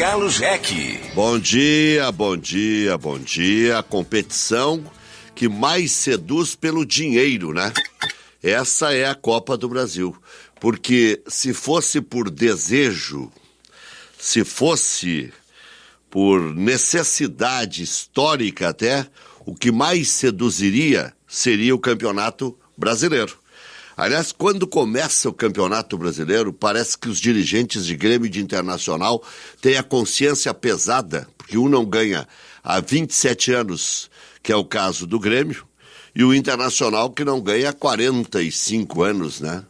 Carlos Reck. Bom dia, bom dia, bom dia. A competição que mais seduz pelo dinheiro, né? Essa é a Copa do Brasil. Porque se fosse por desejo, se fosse por necessidade histórica até, o que mais seduziria seria o Campeonato Brasileiro. Aliás, quando começa o Campeonato Brasileiro, parece que os dirigentes de Grêmio e de Internacional têm a consciência pesada, porque um não ganha há 27 anos, que é o caso do Grêmio, e o Internacional que não ganha há 45 anos, né?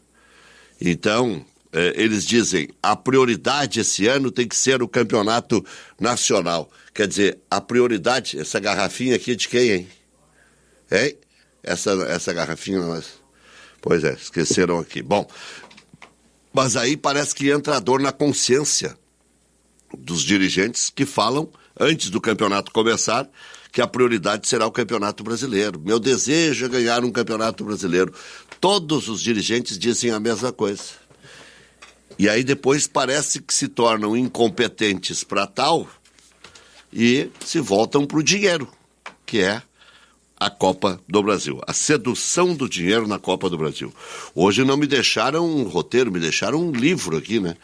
Então, eles dizem, a prioridade esse ano tem que ser o Campeonato Nacional. Quer dizer, a prioridade, essa garrafinha aqui é de quem, hein? Hein? Essa garrafinha... Pois é, esqueceram aqui. Bom, mas aí parece que entra a dor na consciência dos dirigentes que falam, antes do campeonato começar, que a prioridade será o Campeonato Brasileiro. Meu desejo é ganhar um Campeonato Brasileiro. Todos os dirigentes dizem a mesma coisa. E aí depois parece que se tornam incompetentes para tal e se voltam para o dinheiro, que é a Copa do Brasil, a sedução do dinheiro na Copa do Brasil. Hoje não me deixaram um roteiro, me deixaram um livro aqui, né?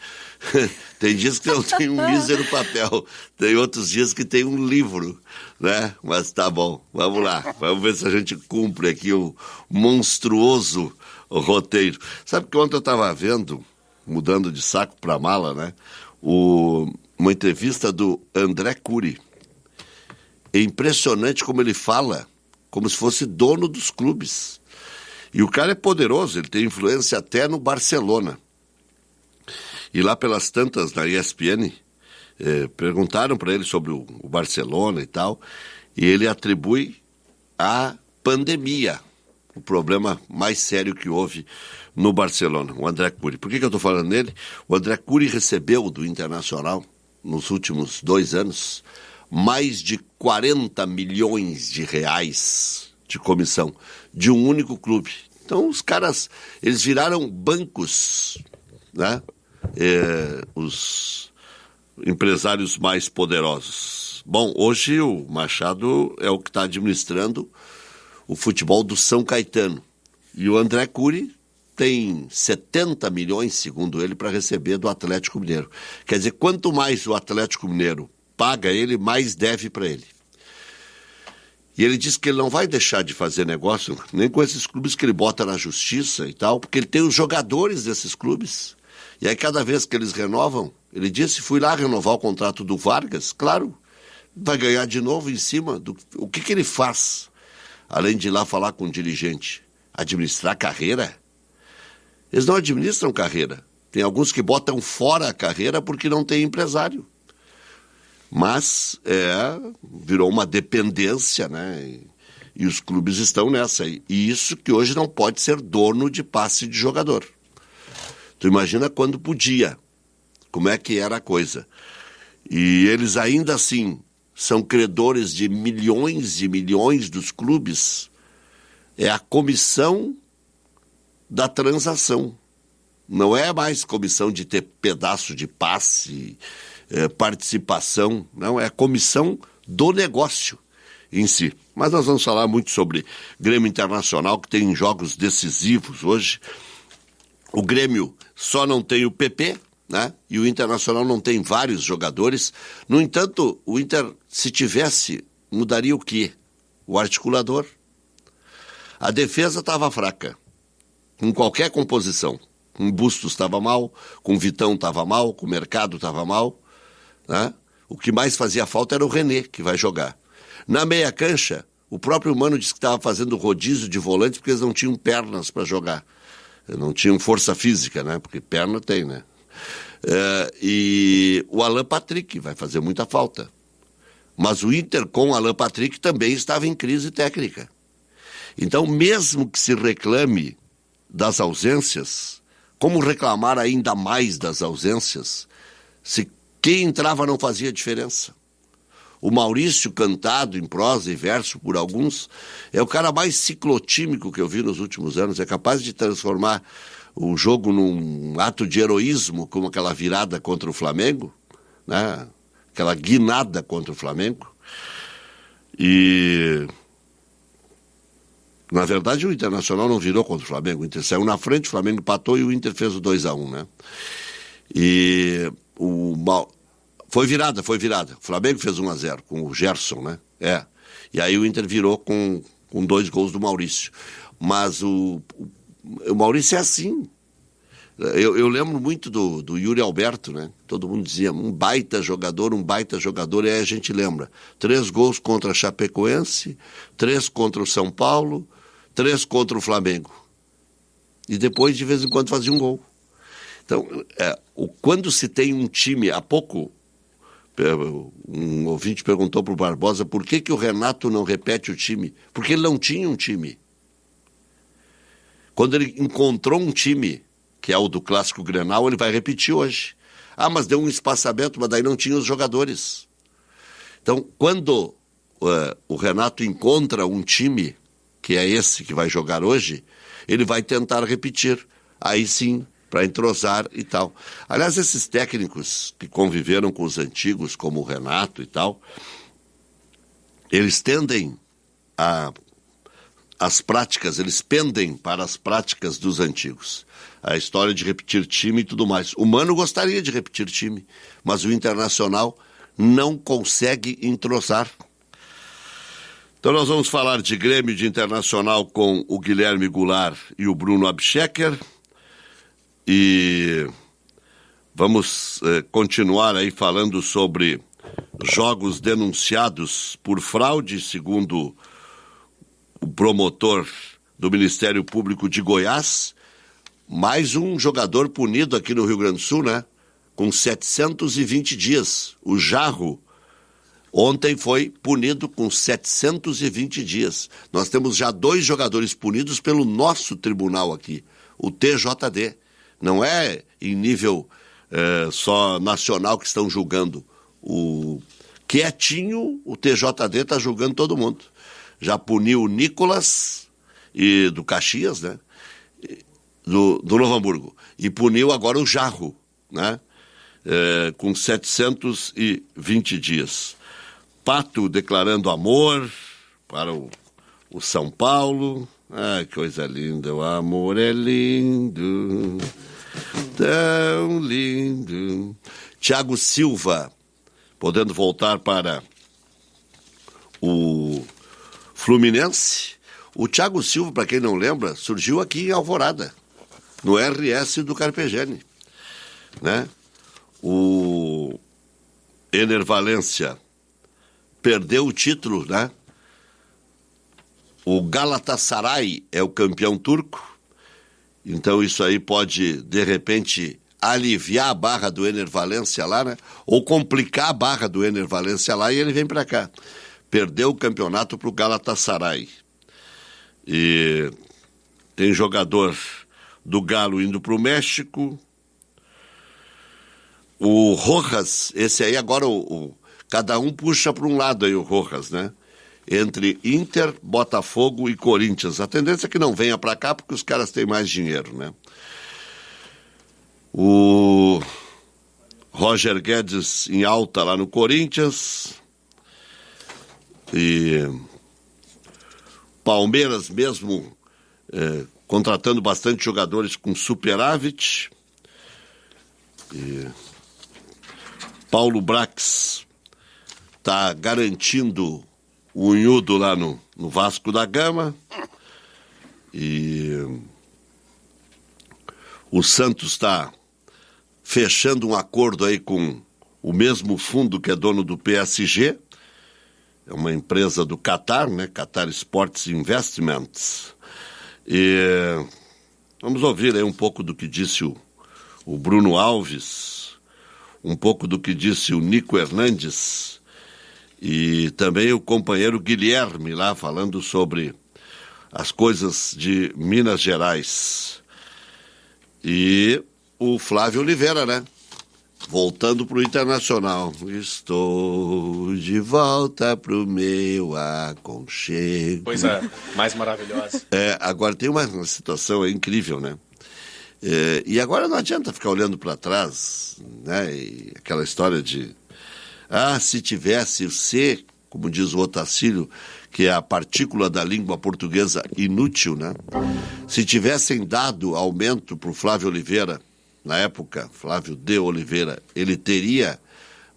Tem dias que eu tenho um mísero papel, tem outros dias que tem um livro, né? Mas tá bom, vamos lá, vamos ver se a gente cumpre aqui o monstruoso roteiro. Sabe que ontem eu estava vendo, mudando de saco para mala, né? Uma entrevista do André Cury. É impressionante como ele fala, como se fosse dono dos clubes. E o cara é poderoso, ele tem influência até no Barcelona. E lá pelas tantas, na ESPN, perguntaram para ele sobre o Barcelona e tal, e ele atribui a pandemia, o problema mais sério que houve no Barcelona, o André Cury. Por que eu estou falando nele? O André Cury recebeu do Internacional, nos últimos 2 anos, mais de 40 milhões de reais de comissão de um único clube. Então os caras, eles viraram bancos, né? Os empresários mais poderosos. Bom, hoje o Machado é o que está administrando o futebol do São Caetano. E o André Cury tem 70 milhões, segundo ele, para receber do Atlético Mineiro. Quer dizer, quanto mais o Atlético Mineiro paga ele, mais deve para ele. E ele diz que ele não vai deixar de fazer negócio, nem com esses clubes que ele bota na justiça e tal, porque ele tem os jogadores desses clubes. E aí cada vez que eles renovam, ele disse, fui lá renovar o contrato do Vargas, claro, vai ganhar de novo em cima do... O que ele faz? Além de ir lá falar com o dirigente, administrar carreira? Eles não administram carreira. Tem alguns que botam fora a carreira porque não tem empresário. Mas virou uma dependência, né? E os clubes estão nessa. E isso que hoje não pode ser dono de passe de jogador. Tu imagina quando podia, como é que era a coisa. E eles ainda assim são credores de milhões e milhões dos clubes. É a comissão da transação. Não é mais comissão de ter pedaço de passe, participação, não, é a comissão do negócio em si. Mas nós vamos falar muito sobre Grêmio Internacional, que tem jogos decisivos hoje. O Grêmio só não tem o PP, né? E o Internacional não tem vários jogadores. No entanto, o Inter, se tivesse, mudaria o quê? O articulador. A defesa estava fraca, com qualquer composição. Com Bustos estava mal, com Vitão estava mal, com o Mercado estava mal, né? O que mais fazia falta era o René, que vai jogar. Na meia cancha, o próprio Mano disse que estava fazendo rodízio de volantes porque eles não tinham pernas para jogar. Não tinham força física, né? Porque perna tem, né? E o Alan Patrick vai fazer muita falta. Mas o Inter com o Alan Patrick também estava em crise técnica. Então, mesmo que se reclame das ausências, como reclamar ainda mais das ausências se quem entrava não fazia diferença? O Maurício, cantado em prosa e verso por alguns, é o cara mais ciclotímico que eu vi nos últimos anos. É capaz de transformar o jogo num ato de heroísmo, como aquela virada contra o Flamengo, né? aquela guinada contra o Flamengo. E, na verdade, o Internacional não virou contra o Flamengo. O Inter saiu na frente, o Flamengo empatou e o Inter fez o 2-1, né? E foi virada. O Flamengo fez 1-0 com o Gerson, né? E aí o Inter virou com 2 gols do Maurício. Mas o Maurício é assim. Eu lembro muito do Yuri Alberto, né? Todo mundo dizia, um baita jogador, e aí a gente lembra. 3 gols contra a Chapecoense, 3 contra o São Paulo, 3 contra o Flamengo. E depois, de vez em quando, fazia um gol. Então, quando se tem um time, há pouco, um ouvinte perguntou para o Barbosa por que o Renato não repete o time. Porque ele não tinha um time. Quando ele encontrou um time, que é o do Clássico Grenal, ele vai repetir hoje. Mas deu um espaçamento, mas daí não tinha os jogadores. Então, quando o Renato encontra um time, que é esse que vai jogar hoje, ele vai tentar repetir. Aí sim, para entrosar e tal. Aliás, esses técnicos que conviveram com os antigos, como o Renato e tal, eles tendem as práticas, eles pendem para as práticas dos antigos. A história de repetir time e tudo mais. O Mano gostaria de repetir time, mas o Internacional não consegue entrosar. Então nós vamos falar de Grêmio, de Internacional, com o Guilherme Goulart e o Bruno Abschecker. E vamos continuar aí falando sobre jogos denunciados por fraude, segundo o promotor do Ministério Público de Goiás. Mais um jogador punido aqui no Rio Grande do Sul, né? Com 720 dias. O Jarro ontem foi punido com 720 dias. Nós temos já 2 jogadores punidos pelo nosso tribunal aqui, o TJD. Não é em nível só nacional que estão julgando. Quietinho, o TJD está julgando todo mundo. Já puniu o Nicolas e do Caxias, né? Do Novo Hamburgo. E puniu agora o Jarro, né? Com 720 dias. Pato declarando amor para o São Paulo. Que coisa linda, o amor é lindo, tão lindo. Thiago Silva, podendo voltar para o Fluminense. O Thiago Silva, para quem não lembra, surgiu aqui em Alvorada, no RS do Carpegiani, né? O Ener Valencia perdeu o título, né? O Galatasaray é o campeão turco, então isso aí pode, de repente, aliviar a barra do Ener Valencia lá, né? Ou complicar a barra do Ener Valencia lá e ele vem para cá. Perdeu o campeonato para o Galatasaray. E tem jogador do Galo indo para o México. O Rojas, esse aí agora, cada um puxa para um lado aí o Rojas, né? Entre Inter, Botafogo e Corinthians. A tendência é que não venha para cá porque os caras têm mais dinheiro, né? O Roger Guedes em alta lá no Corinthians. E Palmeiras mesmo contratando bastante jogadores com superávit. E Paulo Brax está garantindo o Unhudo lá no Vasco da Gama. E o Santos está fechando um acordo aí com o mesmo fundo que é dono do PSG. É uma empresa do Qatar, né? Qatar Sports Investments. E vamos ouvir aí um pouco do que disse o Bruno Alves, um pouco do que disse o Nico Hernandes e também o companheiro Guilherme lá falando sobre as coisas de Minas Gerais. E o Flávio Oliveira, né? Voltando para o Internacional. Estou de volta para o meu aconchego. Coisa mais maravilhosa. Agora tem uma situação incrível, né? E agora não adianta ficar olhando para trás, né? E aquela história de Se tivesse o C, como diz o Otacílio, que é a partícula da língua portuguesa inútil, né? Se tivessem dado aumento para o Flávio Oliveira, na época, Flávio de Oliveira, ele teria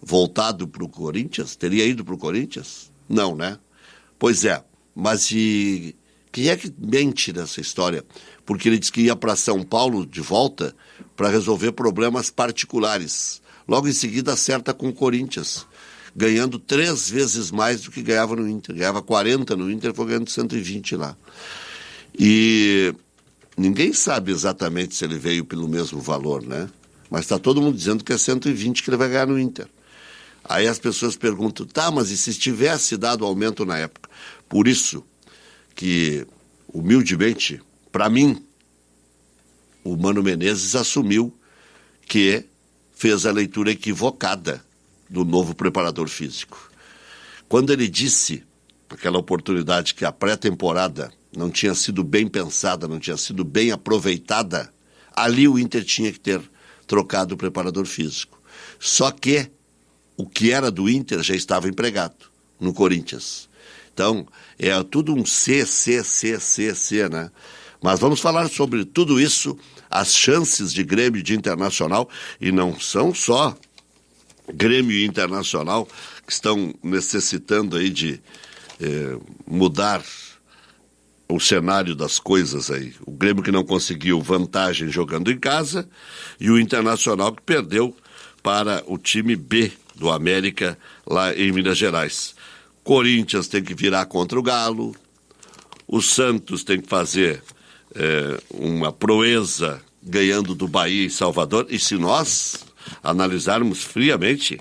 voltado para o Corinthians? Teria ido para o Corinthians? Não, né? Pois é, mas quem é que mente nessa história? Porque ele disse que ia para São Paulo de volta para resolver problemas particulares. Logo em seguida acerta com o Corinthians, ganhando 3 vezes mais do que ganhava no Inter. Ganhava 40 no Inter, foi ganhando 120 lá. E ninguém sabe exatamente se ele veio pelo mesmo valor, né? Mas está todo mundo dizendo que é 120 que ele vai ganhar no Inter. Aí as pessoas perguntam, mas e se tivesse dado aumento na época? Por isso que, humildemente, para mim, o Mano Menezes assumiu que fez a leitura equivocada do novo preparador físico. Quando ele disse, naquela oportunidade, que a pré-temporada não tinha sido bem pensada, não tinha sido bem aproveitada, ali o Inter tinha que ter trocado o preparador físico. Só que o que era do Inter já estava empregado no Corinthians. Então, é tudo um C, né? Mas vamos falar sobre tudo isso, as chances de Grêmio e de Internacional, e não são só Grêmio e Internacional que estão necessitando aí de mudar o cenário das coisas aí. O Grêmio que não conseguiu vantagem jogando em casa e o Internacional que perdeu para o time B do América lá em Minas Gerais. Corinthians tem que virar contra o Galo, o Santos tem que fazer uma proeza ganhando do Bahia em Salvador, e se nós analisarmos friamente,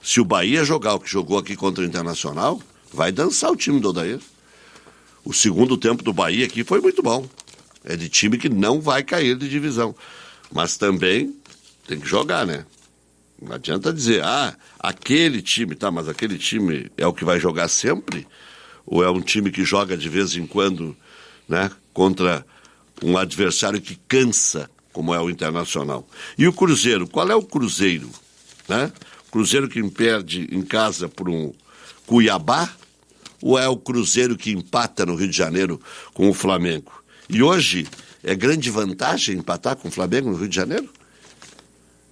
se o Bahia jogar o que jogou aqui contra o Internacional, vai dançar o time do Odair. O segundo tempo do Bahia aqui foi muito bom. É de time que não vai cair de divisão. Mas também tem que jogar, né? Não adianta dizer, aquele time, mas aquele time é o que vai jogar sempre? Ou é um time que joga de vez em quando, né, contra um adversário que cansa, como é o Internacional? E o Cruzeiro, qual é o Cruzeiro? Né? O Cruzeiro que perde em casa por um Cuiabá, ou é o Cruzeiro que empata no Rio de Janeiro com o Flamengo? E hoje é grande vantagem empatar com o Flamengo no Rio de Janeiro?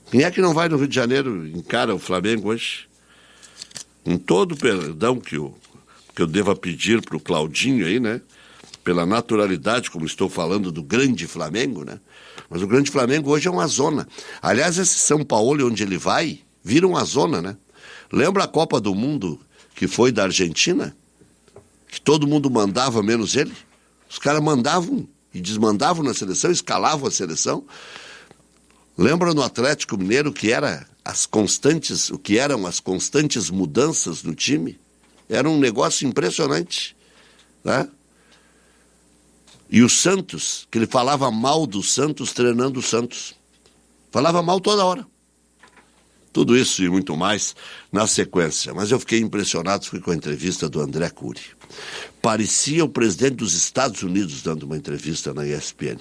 Quem é que não vai no Rio de Janeiro e encara o Flamengo hoje? Com todo o perdão que eu deva pedir para o Claudinho aí, né? Pela naturalidade, como estou falando do grande Flamengo, né? Mas o grande Flamengo hoje é uma zona. Aliás, esse São Paulo, onde ele vai, vira uma zona, né? Lembra a Copa do Mundo que foi da Argentina? Que todo mundo mandava, menos ele? Os caras mandavam e desmandavam na seleção, escalavam a seleção. Lembra no Atlético Mineiro que eram as constantes mudanças no time? Era um negócio impressionante, né? E o Santos, que ele falava mal do Santos treinando o Santos. Falava mal toda hora. Tudo isso e muito mais na sequência. Mas eu fiquei impressionado com a entrevista do André Cury. Parecia o presidente dos Estados Unidos dando uma entrevista na ESPN.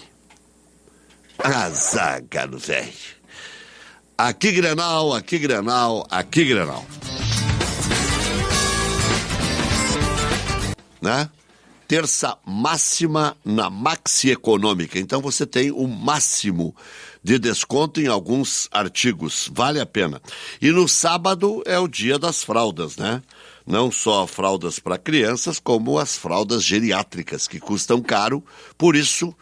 Zágalo, velho. Aqui Grenal, aqui Grenal, aqui Grenal. Né? Terça máxima na Maxi Econômica. Então você tem o máximo de desconto em alguns artigos. Vale a pena. E no sábado é o dia das fraldas, né? Não só fraldas para crianças, como as fraldas geriátricas, que custam caro. Por isso,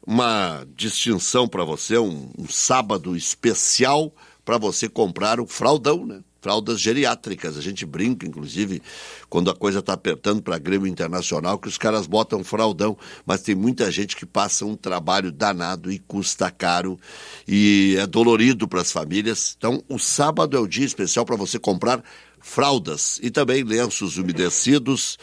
uma distinção para você, um sábado especial para você comprar o fraldão, né? Fraldas geriátricas. A gente brinca, inclusive, quando a coisa está apertando para Grêmio Internacional, que os caras botam fraldão, mas tem muita gente que passa um trabalho danado e custa caro e é dolorido para as famílias. Então, o sábado é o dia especial para você comprar fraldas e também lenços umedecidos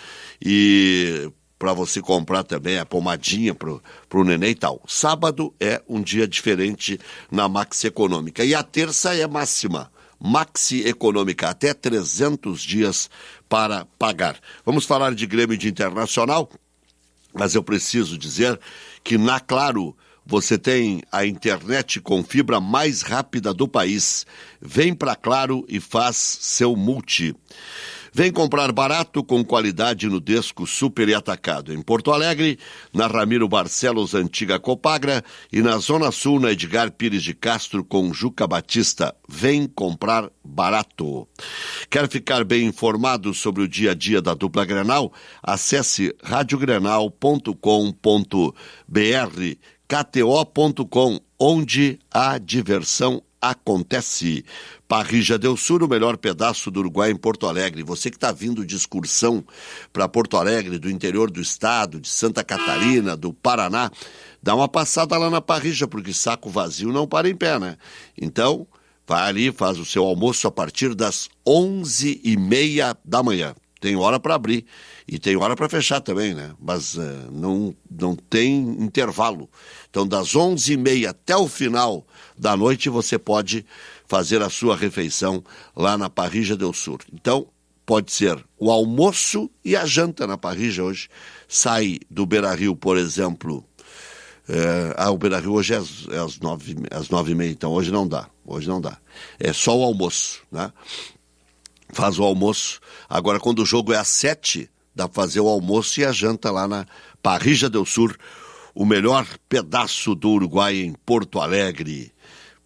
e para você comprar também a pomadinha pro neném e tal. Sábado é um dia diferente na Maxi Econômica. E a terça é máxima. Maxi Econômica, até 300 dias para pagar. Vamos falar de Grêmio e de Internacional, mas eu preciso dizer que na Claro você tem a internet com fibra mais rápida do país. Vem pra Claro e faz seu multi. Vem comprar barato com qualidade no Desco Super e Atacado. Em Porto Alegre, na Ramiro Barcelos, antiga Copagra, e na Zona Sul, na Edgar Pires de Castro, com Juca Batista. Vem comprar barato. Quer ficar bem informado sobre o dia a dia da dupla Grenal? Acesse radiogrenal.com.br, kto.com, onde a diversão acontece. Parrilla del Sur, o melhor pedaço do Uruguai em Porto Alegre. Você que está vindo de excursão para Porto Alegre, do interior do estado, de Santa Catarina, do Paraná, dá uma passada lá na Parrilla, porque saco vazio não para em pé, né? Então, vai ali, faz o seu almoço a partir das 11h30 da manhã. Tem hora para abrir e tem hora para fechar também, né? Mas não tem intervalo. Então, das 11h30 até o final da noite, você pode fazer a sua refeição lá na Parrilla del Sur. Então, pode ser o almoço e a janta na Parrilla hoje. Sai do Beira-Rio, por exemplo. O Beira-Rio hoje é às 9h30, então hoje não dá. É só o almoço, né? Faz o almoço. Agora, quando o jogo é às 7h, dá para fazer o almoço e a janta lá na Parrilla del Sur, o melhor pedaço do Uruguai em Porto Alegre.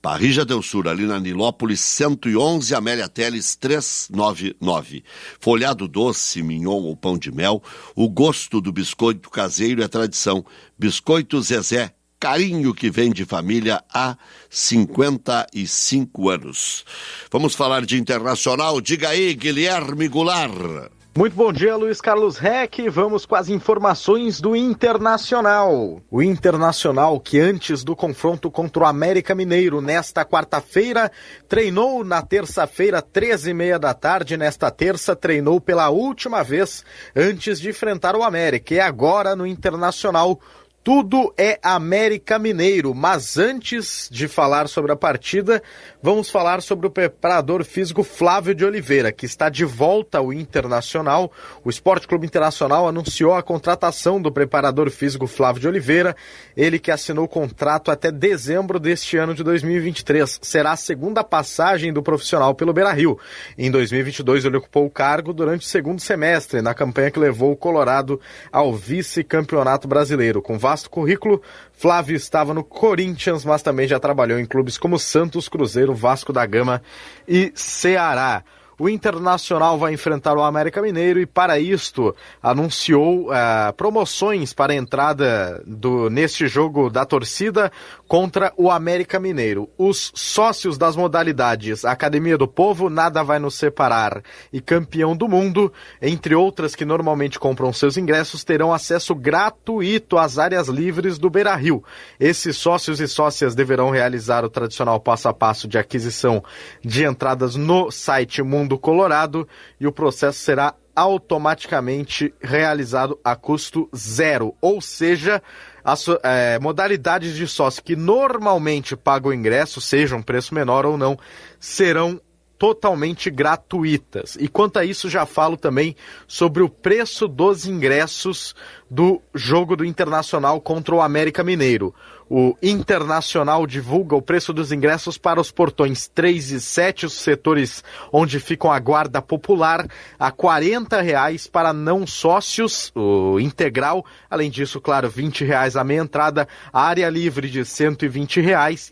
Parrilla del Sur, ali na Nilópolis 111, Amélia Teles 399. Folhado doce, mignon ou pão de mel, o gosto do biscoito caseiro é tradição. Biscoito Zezé, carinho que vem de família há 55 anos. Vamos falar de internacional. Diga aí, Guilherme Goulart. Muito bom dia, Luiz Carlos Reck. Vamos com as informações do Internacional. O Internacional, que antes do confronto contra o América Mineiro nesta quarta-feira, treinou na terça-feira, 13h30 da tarde. Nesta terça, treinou pela última vez antes de enfrentar o América. E agora, no Internacional, tudo é América Mineiro, mas antes de falar sobre a partida, vamos falar sobre o preparador físico Flávio de Oliveira, que está de volta ao Internacional. O Esporte Clube Internacional anunciou a contratação do preparador físico Flávio de Oliveira, ele que assinou o contrato até dezembro deste ano de 2023. Será a segunda passagem do profissional pelo Beira-Rio. Em 2022 ele ocupou o cargo durante o segundo semestre, na campanha que levou o Colorado ao vice-campeonato brasileiro. Com vasto currículo, Flávio estava no Corinthians, mas também já trabalhou em clubes como Santos, Cruzeiro, Vasco da Gama e Ceará. O Internacional vai enfrentar o América Mineiro e, para isto, anunciou promoções para a entrada neste jogo da torcida contra o América Mineiro. Os sócios das modalidades Academia do Povo, Nada Vai Nos Separar e Campeão do Mundo, entre outras que normalmente compram seus ingressos, terão acesso gratuito às áreas livres do Beira-Rio. Esses sócios e sócias deverão realizar o tradicional passo a passo de aquisição de entradas no site Mundo Colorado e o processo será automaticamente realizado a custo zero, ou seja, as modalidades de sócio que normalmente pagam o ingresso, seja um preço menor ou não, serão totalmente gratuitas. E quanto a isso, já falo também sobre o preço dos ingressos do jogo do Internacional contra o América Mineiro. O Internacional divulga o preço dos ingressos para os portões 3 e 7, os setores onde ficam a guarda popular, a R$ 40 para não sócios, o integral. Além disso, claro, R$ 20 a meia entrada, a área livre de R$ 120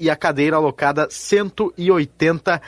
e a cadeira alocada R$ 180.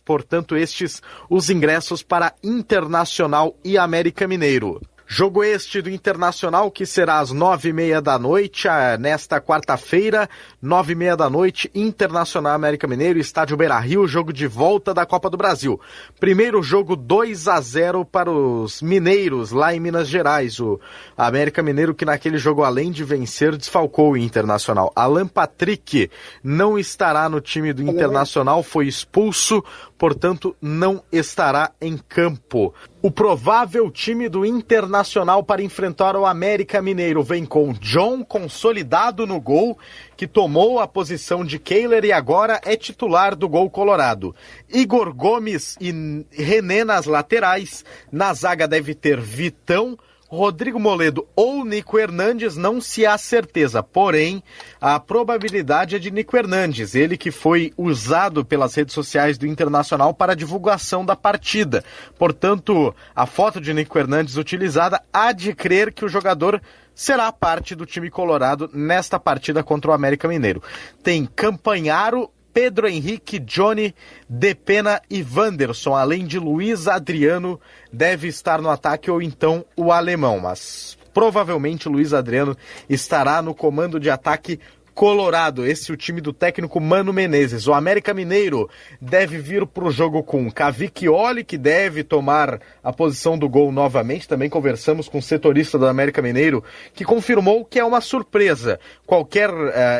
Portanto, estes os ingressos para Internacional e América Mineiro. Jogo este do Internacional que será às 9h30 da noite, nesta quarta-feira, 9h30 da noite, Internacional América Mineiro, Estádio Beira-Rio, jogo de volta da Copa do Brasil. Primeiro jogo 2-0 para os mineiros, lá em Minas Gerais. O América Mineiro que naquele jogo, além de vencer, desfalcou o Internacional. Alan Patrick não estará no time do Internacional, foi expulso, portanto não estará em campo. O provável time do Internacional para enfrentar o América Mineiro vem com John consolidado no gol, que tomou a posição de Kehler e agora é titular do gol colorado. Igor Gomes e René nas laterais. Na zaga deve ter Vitão, Rodrigo Moledo ou Nico Hernandes, não se há certeza, porém a probabilidade é de Nico Hernandes, ele que foi usado pelas redes sociais do Internacional para a divulgação da partida. Portanto, a foto de Nico Hernandes utilizada há de crer que o jogador será parte do time colorado nesta partida contra o América Mineiro. Tem Campanharo, Pedro Henrique, Johnny, Depena e Wanderson, além de Luiz Adriano, deve estar no ataque ou então o alemão, mas provavelmente Luiz Adriano estará no comando de ataque colorado. Esse é o time do técnico Mano Menezes. O América Mineiro deve vir para o jogo com Cavicchioli, que deve tomar a posição do gol novamente. Também conversamos com o setorista do América Mineiro, que confirmou que é uma surpresa qualquer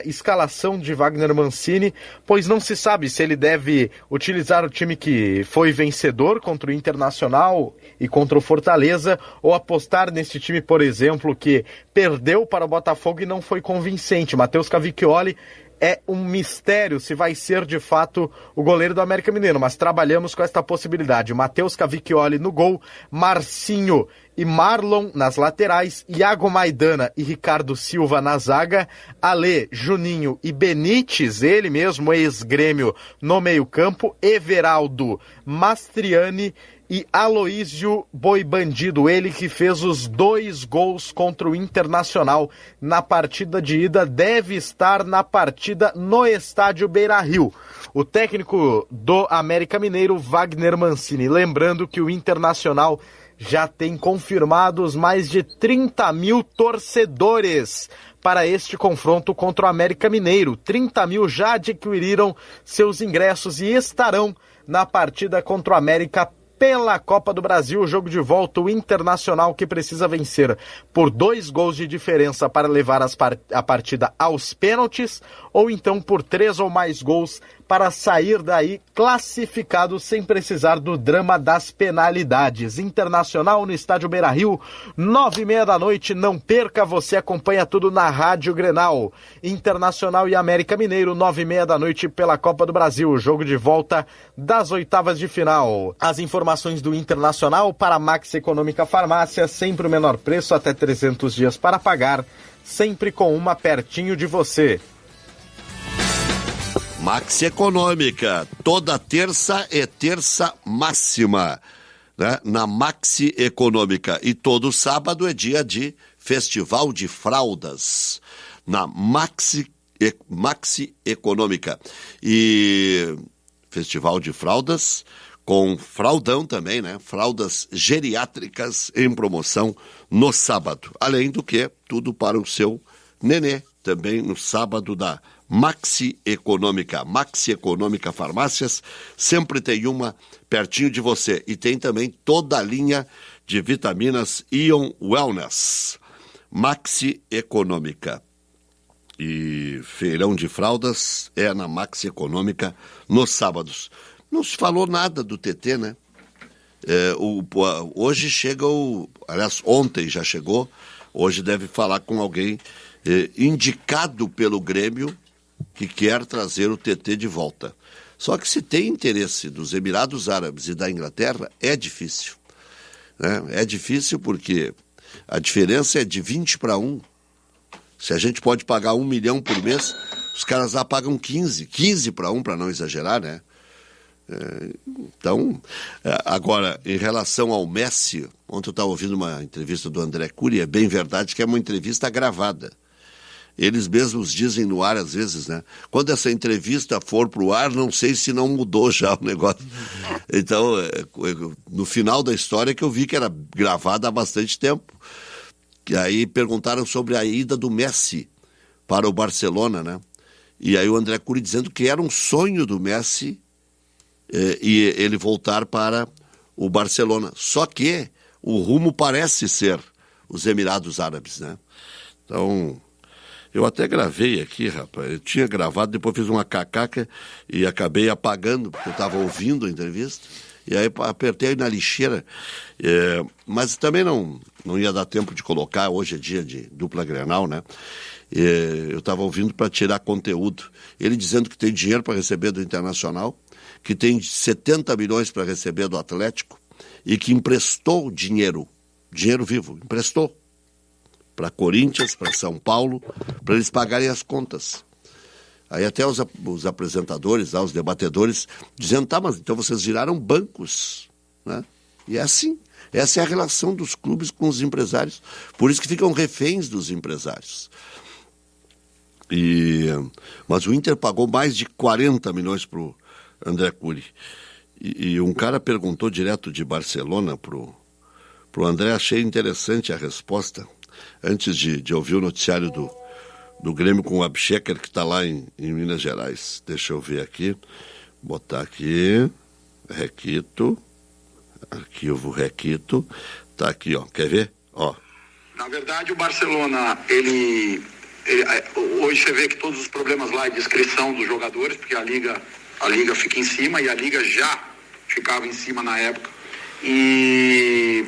escalação de Wagner Mancini, pois não se sabe se ele deve utilizar o time que foi vencedor contra o Internacional e contra o Fortaleza, ou apostar nesse time, por exemplo, que perdeu para o Botafogo e não foi convincente. Matheus Cavicchioli é um mistério se vai ser de fato o goleiro do América Mineiro, mas trabalhamos com esta possibilidade. Matheus Cavicchioli no gol, Marcinho e Marlon nas laterais, Iago Maidana e Ricardo Silva na zaga, Alê, Juninho e Benítez, ele mesmo, ex-Grêmio, no meio-campo, Everaldo, Mastriani e Aloísio Boi Bandido, ele que fez os 2 gols contra o Internacional na partida de ida, deve estar na partida no estádio Beira-Rio. O técnico do América Mineiro, Wagner Mancini, lembrando que o Internacional já tem confirmados mais de 30 mil torcedores para este confronto contra o América Mineiro. 30 mil já adquiriram seus ingressos e estarão na partida contra o América pela Copa do Brasil. O jogo de volta, o Internacional que precisa vencer por 2 gols de diferença para levar a partida aos pênaltis, ou então por 3 ou mais gols para sair daí classificado sem precisar do drama das penalidades. Internacional no estádio Beira-Rio, 9h30 da noite, não perca, você acompanha tudo na Rádio Grenal. Internacional e América Mineiro, 9h30 da noite pela Copa do Brasil, jogo de volta das oitavas de final. As informações do Internacional para a Max Econômica Farmácia, sempre o menor preço, até 300 dias para pagar, sempre com uma pertinho de você. Maxi Econômica, toda terça é terça máxima, né? Na Maxi Econômica, e todo sábado é dia de Festival de Fraldas, na Maxi Econômica, e Festival de Fraldas com fraldão também, né? Fraldas geriátricas em promoção no sábado, além do que tudo para o seu nenê, também no sábado da Maxi Econômica Farmácias, sempre tem uma pertinho de você. E tem também toda a linha de vitaminas Ion Wellness. Maxi Econômica. E feirão de fraldas é na Maxi Econômica nos sábados. Não se falou nada do TT, né? Hoje chega aliás, ontem já chegou, hoje deve falar com alguém indicado pelo Grêmio, que quer trazer o TT de volta. Só que se tem interesse dos Emirados Árabes e da Inglaterra, é difícil, né? É difícil porque a diferença é de 20 para 1. Se a gente pode pagar 1 milhão por mês, os caras lá pagam 15 para 1, para não exagerar, né? Então, agora, em relação ao Messi, ontem eu estava ouvindo uma entrevista do André Cury, é bem verdade que é uma entrevista gravada. Eles mesmos dizem no ar às vezes, né? Quando essa entrevista for pro ar, não sei se não mudou já o negócio. Então, no final da história que eu vi que era gravada há bastante tempo. E aí perguntaram sobre a ida do Messi para o Barcelona, né? E aí o André Cury dizendo que era um sonho do Messi e ele voltar para o Barcelona. Só que o rumo parece ser os Emirados Árabes, né? Então, eu até gravei aqui, rapaz. Eu tinha gravado, depois fiz uma cacaca e acabei apagando, porque eu estava ouvindo a entrevista. E aí apertei na lixeira. Mas também não ia dar tempo de colocar. Hoje é dia de dupla Grenal, né? Eu estava ouvindo para tirar conteúdo. Ele dizendo que tem dinheiro para receber do Internacional, que tem 70 milhões para receber do Atlético e que emprestou dinheiro dinheiro vivo, emprestou para Corinthians, para São Paulo, para eles pagarem as contas. Aí até os apresentadores, os debatedores, dizendo, tá, mas então vocês viraram bancos, né? E é assim, essa é a relação dos clubes com os empresários, por isso que ficam reféns dos empresários. Mas o Inter pagou mais de 40 milhões para o André Cury. E um cara perguntou direto de Barcelona pro André, achei interessante a resposta, antes de ouvir o noticiário do Grêmio com o Abchecker, que está lá em Minas Gerais. Deixa eu ver aqui, botar aqui, Requito, arquivo Requito, tá aqui, ó, quer ver? Ó. Na verdade, o Barcelona, hoje você vê que todos os problemas lá é de inscrição dos jogadores, porque a Liga fica em cima, e a Liga já ficava em cima na época. E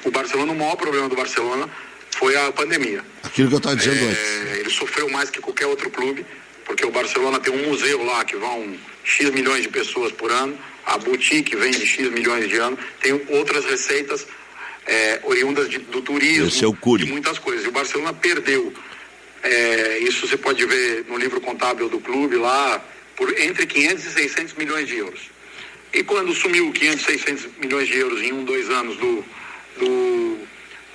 o Barcelona, o maior problema do Barcelona foi a pandemia. Aquilo que eu estava dizendo antes. Ele sofreu mais que qualquer outro clube, porque o Barcelona tem um museu lá que vão X milhões de pessoas por ano, a boutique vende X milhões de anos, tem outras receitas oriundas do turismo, esse é o Cury, de muitas coisas. E o Barcelona perdeu, isso você pode ver no livro contábil do clube lá, por entre 500 e 600 milhões de euros. E quando sumiu 500, 600 milhões de euros em 2 anos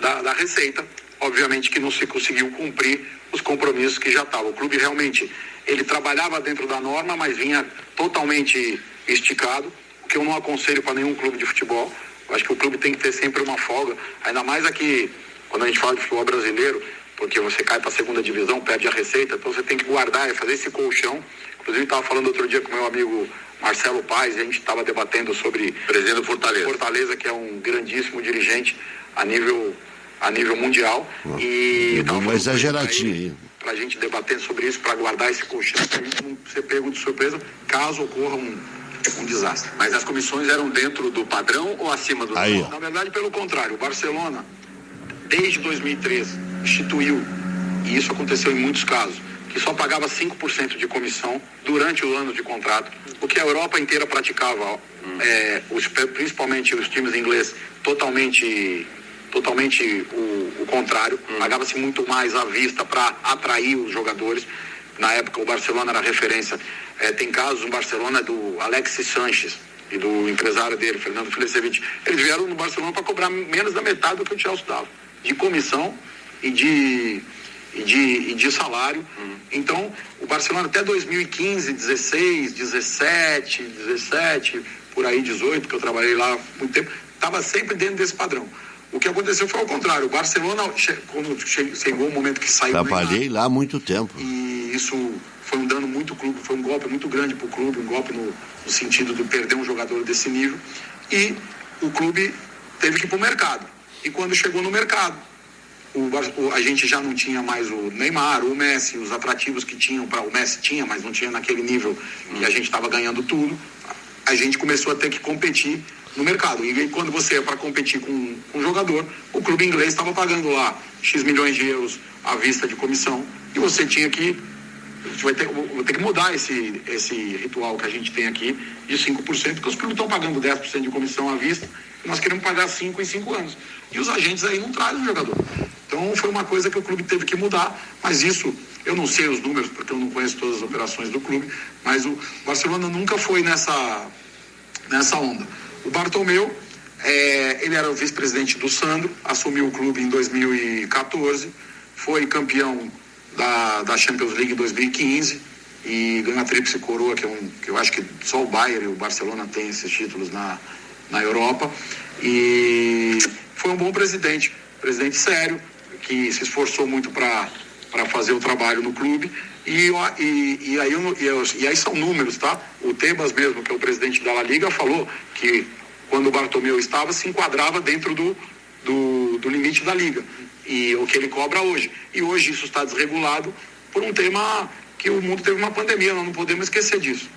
da receita, obviamente que não se conseguiu cumprir os compromissos que já estavam. O clube realmente, ele trabalhava dentro da norma, mas vinha totalmente esticado, o que eu não aconselho para nenhum clube de futebol. Eu acho que o clube tem que ter sempre uma folga, ainda mais aqui, quando a gente fala de futebol brasileiro, porque você cai para a segunda divisão, perde a receita, então você tem que guardar e fazer esse colchão. Inclusive, estava falando outro dia com meu amigo Marcelo Paes, e a gente estava debatendo sobre presidente do Fortaleza, que é um grandíssimo dirigente a nível mundial. E uma exageradinha aí. Para a gente debater sobre isso, para guardar esse colchão, para a gente não ser pego de surpresa, caso ocorra um desastre. Mas as comissões eram dentro do padrão ou acima do padrão? Na verdade, pelo contrário, o Barcelona, desde 2013, instituiu, e isso aconteceu em muitos casos, que só pagava 5% de comissão durante o ano de contrato, o que a Europa inteira praticava, principalmente os times ingleses, totalmente o contrário, pagava-se muito mais à vista para atrair os jogadores. Na época o Barcelona era referência, tem casos no Barcelona do Alexis Sanches e do empresário dele, Fernando Filecevic, eles vieram no Barcelona para cobrar menos da metade do que o Chelsea dava, de comissão e de salário. Então, o Barcelona até 2015, 16, 17, por aí 18, que eu trabalhei lá há muito tempo, estava sempre dentro desse padrão. O que aconteceu foi ao contrário. O Barcelona, quando chegou o momento que saiu... Trabalhei lá há muito tempo. E isso foi um dano muito clube, foi um golpe muito grande para o clube, um golpe no sentido de perder um jogador desse nível. E o clube teve que ir para o mercado. E quando chegou no mercado, a gente já não tinha mais o Neymar, o Messi, os atrativos que tinham o Messi tinha, mas não tinha naquele nível que a gente estava ganhando tudo. A gente começou a ter que competir no mercado. E quando você ia para competir com um jogador, o clube inglês estava pagando lá X milhões de euros à vista de comissão, e você tinha que... Vou ter que mudar esse ritual que a gente tem aqui de 5%, porque os clubes estão pagando 10% de comissão à vista, e nós queremos pagar 5% em 5 anos. E os agentes aí não trazem o jogador. Então foi uma coisa que o clube teve que mudar, mas isso, eu não sei os números, porque eu não conheço todas as operações do clube, mas o Barcelona nunca foi nessa onda. O Bartomeu, ele era o vice-presidente do Sandro, assumiu o clube em 2014, foi campeão da Champions League em 2015 e ganhou a tríplice coroa, que eu acho que só o Bayern e o Barcelona têm esses títulos na Europa. E foi um bom presidente sério, que se esforçou muito para fazer o trabalho no clube. E aí são números, tá? O Tebas mesmo, que é o presidente da La Liga, falou que quando o Bartomeu estava, se enquadrava dentro do limite da Liga, e o que ele cobra hoje. E hoje isso está desregulado por um tema que o mundo teve uma pandemia, nós não podemos esquecer disso.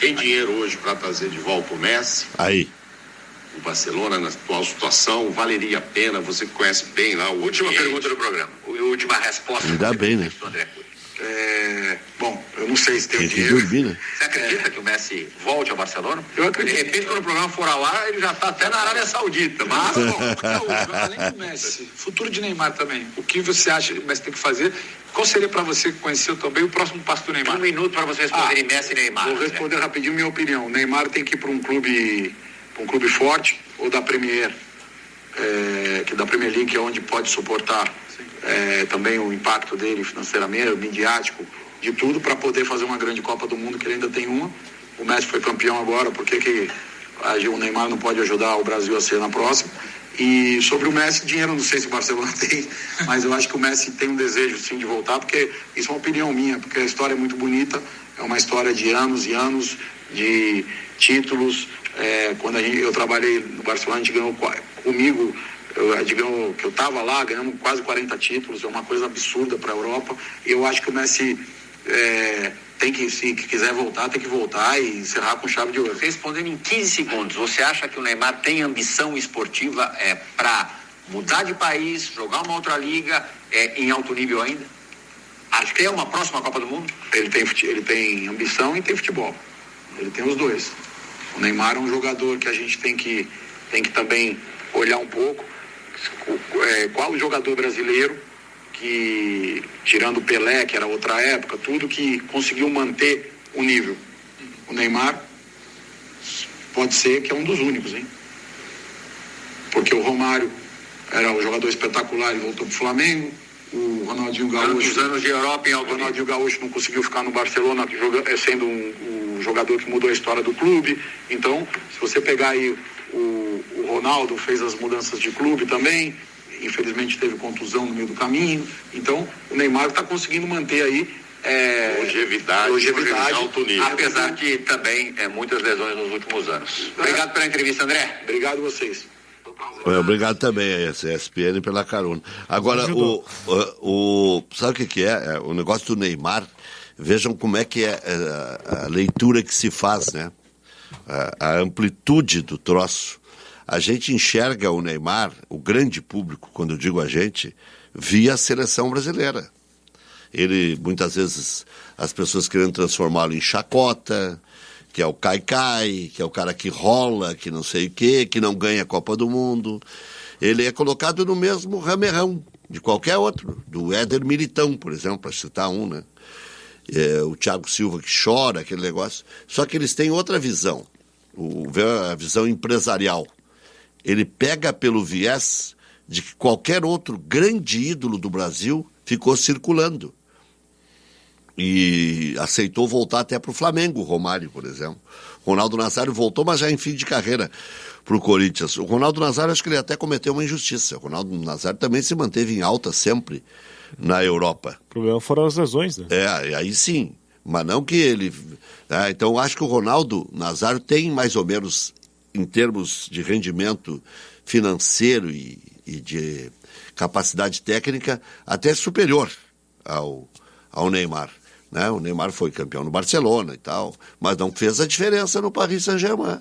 Tem dinheiro hoje para trazer de volta o Messi? Aí. O Barcelona, na atual situação, valeria a pena? Você que conhece bem lá o... Última pergunta do programa. Última resposta. Ainda bem, né? Bom, eu não sei se tem Tem o que dinheiro. dormir, né? Você acredita que o Messi volte ao Barcelona? Eu acredito. De repente, quando o programa for lá, ele já está até na Arábia Saudita. Mas, Além do Messi, futuro de Neymar também. O que você acha que o Messi tem que fazer? Qual seria para você que conheceu também o próximo passo do Neymar? um minuto para você responder em Messi e Neymar. Vou responder rapidinho minha opinião. O Neymar tem que ir para um clube forte ou da Premier, que da Premier League, que é onde pode suportar também o impacto dele financeiramente, midiático, de tudo, para poder fazer uma grande Copa do Mundo, que ele ainda tem uma. O Messi foi campeão agora, por que o Neymar não pode ajudar o Brasil a ser na próxima? E sobre o Messi, dinheiro não sei se o Barcelona tem, mas eu acho que o Messi tem um desejo sim de voltar, porque isso é uma opinião minha, porque a história é muito bonita, é uma história de anos e anos de títulos. Quando eu trabalhei no Barcelona, a gente ganhou comigo, digamos que eu estava lá, ganhamos quase 40 títulos, é uma coisa absurda para a Europa. E eu acho que o Messi tem que, se quiser voltar, tem que voltar e encerrar com chave de ouro. Respondendo em 15 segundos, você acha que o Neymar tem ambição esportiva para mudar de país, jogar uma outra liga em alto nível ainda? Acho que é uma próxima Copa do Mundo? Ele tem ambição e tem futebol. Ele tem os dois. O Neymar é um jogador que a gente tem que também olhar um pouco. Qual o jogador brasileiro que, tirando o Pelé, que era outra época, tudo, que conseguiu manter o nível? O Neymar pode ser que é um dos únicos, hein? Porque o Romário era um jogador espetacular e voltou pro Flamengo. O Ronaldinho Gaúcho... Os anos de Europa em alto nível. O Ronaldinho Gaúcho não conseguiu ficar no Barcelona, sendo um jogador que mudou a história do clube. Então, se você pegar aí o Ronaldo, fez as mudanças de clube também, infelizmente teve contusão no meio do caminho. Então, o Neymar está conseguindo manter aí longevidade alto nível. Apesar de também muitas lesões nos últimos anos. Obrigado pela entrevista, André. Obrigado a vocês. Obrigado também a ESPN pela carona. Agora, sabe o que é? O negócio do Neymar, vejam como é que é a leitura que se faz, né? A amplitude do troço. A gente enxerga o Neymar, o grande público, quando eu digo a gente, via a seleção brasileira. Ele, muitas vezes, as pessoas querendo transformá-lo em chacota, que é o cai-cai, que é o cara que rola, que não sei o quê, que não ganha a Copa do Mundo. Ele é colocado no mesmo ramerrão de qualquer outro, do Éder Militão, por exemplo, para citar um, né? O Thiago Silva que chora, aquele negócio. Só que eles têm outra visão, a visão empresarial. Ele pega pelo viés de que qualquer outro grande ídolo do Brasil ficou circulando. E aceitou voltar até para o Flamengo, o Romário, por exemplo. Ronaldo Nazário voltou, mas já em fim de carreira para o Corinthians. O Ronaldo Nazário, acho que ele até cometeu uma injustiça. O Ronaldo Nazário também se manteve em alta sempre na Europa. O problema foram as lesões, né? Aí sim. Mas não que ele... Então, acho que o Ronaldo Nazário tem mais ou menos, em termos de rendimento financeiro e de capacidade técnica, até superior ao Neymar. Né? O Neymar foi campeão no Barcelona e tal, mas não fez a diferença no Paris Saint-Germain.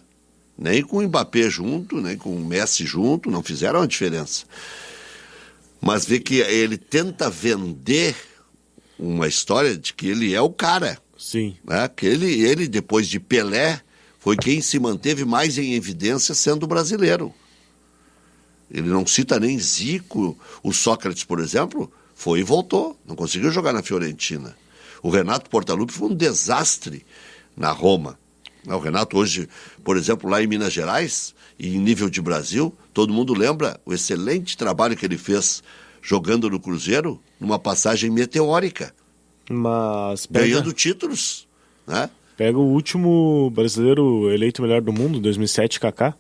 Nem com o Mbappé junto, nem com o Messi junto, não fizeram a diferença. Mas vê que ele tenta vender uma história de que ele é o cara. Sim. Né? Que ele, depois de Pelé, foi quem se manteve mais em evidência sendo brasileiro. Ele não cita nem Zico. O Sócrates, por exemplo, foi e voltou. Não conseguiu jogar na Fiorentina. O Renato Portaluppi foi um desastre na Roma. O Renato hoje, por exemplo, lá em Minas Gerais, e em nível de Brasil, todo mundo lembra o excelente trabalho que ele fez jogando no Cruzeiro, numa passagem meteórica. Mas ganhando títulos, né? Pega o último brasileiro eleito melhor do mundo, 2007, Kaká.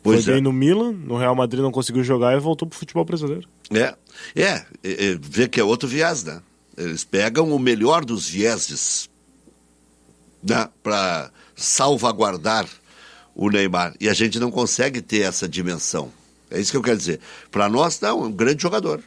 Foi bem no Milan, no Real Madrid não conseguiu jogar e voltou pro futebol brasileiro. Vê que é outro viés, né? Eles pegam o melhor dos vieses, né, para salvaguardar o Neymar. E a gente não consegue ter essa dimensão. É isso que eu quero dizer. Para nós, não, é um grande jogador.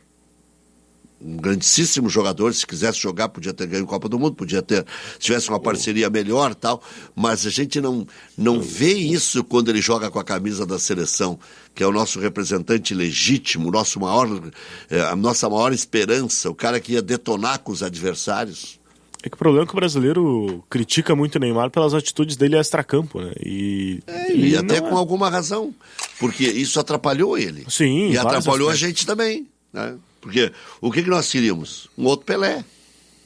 Um grandíssimo jogador. Se quisesse jogar, podia ter ganho a Copa do Mundo, podia ter, se tivesse uma parceria melhor, tal. Mas a gente não vê isso quando ele joga com a camisa da seleção, que é o nosso representante legítimo, a nossa maior esperança, o cara que ia detonar com os adversários. É que o problema é que o brasileiro critica muito o Neymar pelas atitudes dele extracampo, né? E até com alguma razão, porque isso atrapalhou ele. Sim, e atrapalhou aspectos. a gente também, né? Porque o que nós queríamos? Um outro Pelé.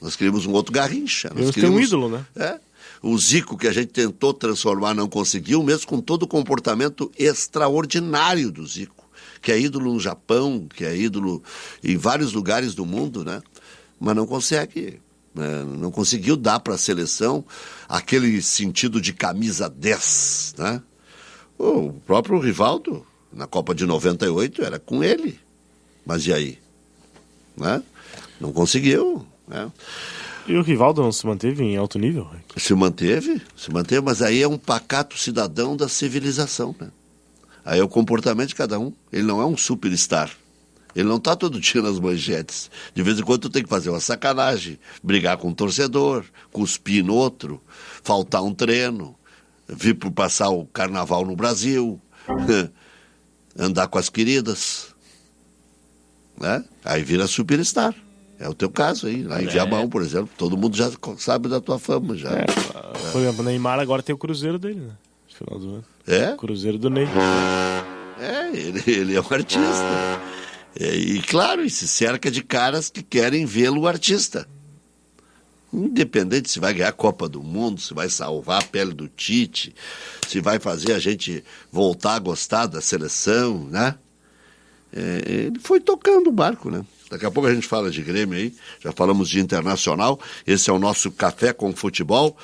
Nós queríamos um outro Garrincha. Nós queríamos um ídolo, né? O Zico, que a gente tentou transformar, não conseguiu, mesmo com todo o comportamento extraordinário do Zico, que é ídolo no Japão, que é ídolo em vários lugares do mundo, né? Mas não consegue, né? Não conseguiu dar para a seleção aquele sentido de camisa 10, né? O próprio Rivaldo, na Copa de 98, era com ele. Mas e aí? Né? Não conseguiu, né? E o Rivaldo não se manteve em alto nível? Se manteve, mas aí é um pacato cidadão da civilização, né? Aí é o comportamento de cada um. Ele não é um superstar. Ele não está todo dia nas manchetes. De vez em quando tu tem que fazer uma sacanagem, brigar com um torcedor, cuspir no outro, faltar um treino, vir por passar o carnaval no Brasil, andar com as queridas, né? Aí vira superstar. É o teu caso aí, lá em Viamão, por exemplo, todo mundo já sabe da tua fama já. Por exemplo, o Neymar agora tem o Cruzeiro dele, né? No final do ano. É? O Cruzeiro do Ney. Ele é um artista. E claro, e se cerca de caras que querem vê-lo o artista. Independente se vai ganhar a Copa do Mundo, se vai salvar a pele do Tite, se vai fazer a gente voltar a gostar da seleção, né? Ele foi tocando o barco, né? Daqui a pouco a gente fala de Grêmio aí, já falamos de Internacional. Esse é o nosso Café com Futebol,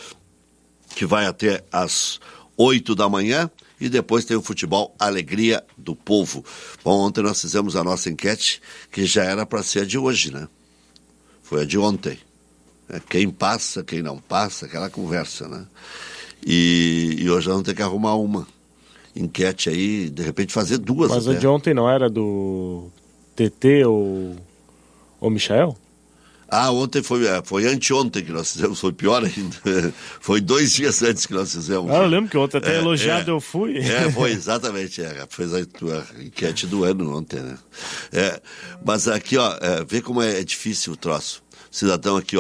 que vai até às 8 da manhã, e depois tem o Futebol Alegria do Povo. Bom, ontem nós fizemos a nossa enquete, que já era para ser a de hoje, né? Foi a de ontem. Quem passa, quem não passa, aquela conversa, né? E hoje nós vamos ter que arrumar uma enquete aí, de repente fazer duas. Mas até. a de ontem não era do TT ou Michael? Ontem foi anteontem que nós fizemos, foi pior ainda. Foi 2 dias antes que nós fizemos. Eu lembro que ontem até elogiado eu fui. Foi exatamente, fez a tua enquete do ano ontem, né? Mas aqui, vê como é difícil o troço. Cidadão aqui,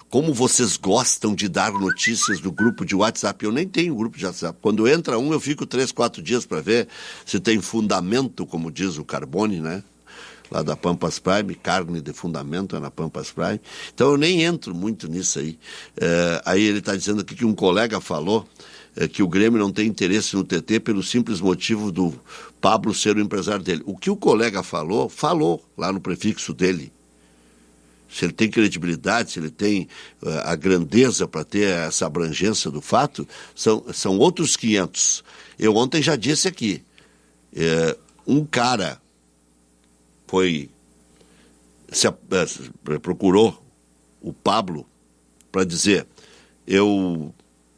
como vocês gostam de dar notícias do grupo de WhatsApp. Eu nem tenho grupo de WhatsApp. Quando entra eu fico 3, 4 dias para ver se tem fundamento, como diz o Carbone, né? Lá da Pampas Prime, carne de fundamento é na Pampas Prime. Então eu nem entro muito nisso aí. Aí ele está dizendo aqui que um colega falou que o Grêmio não tem interesse no TT pelo simples motivo do Pablo ser o empresário dele. O que o colega falou lá no prefixo dele. Se ele tem credibilidade, se ele tem a grandeza para ter essa abrangência do fato, são outros 500. Eu ontem já disse aqui, um cara procurou o Pablo para dizer, eu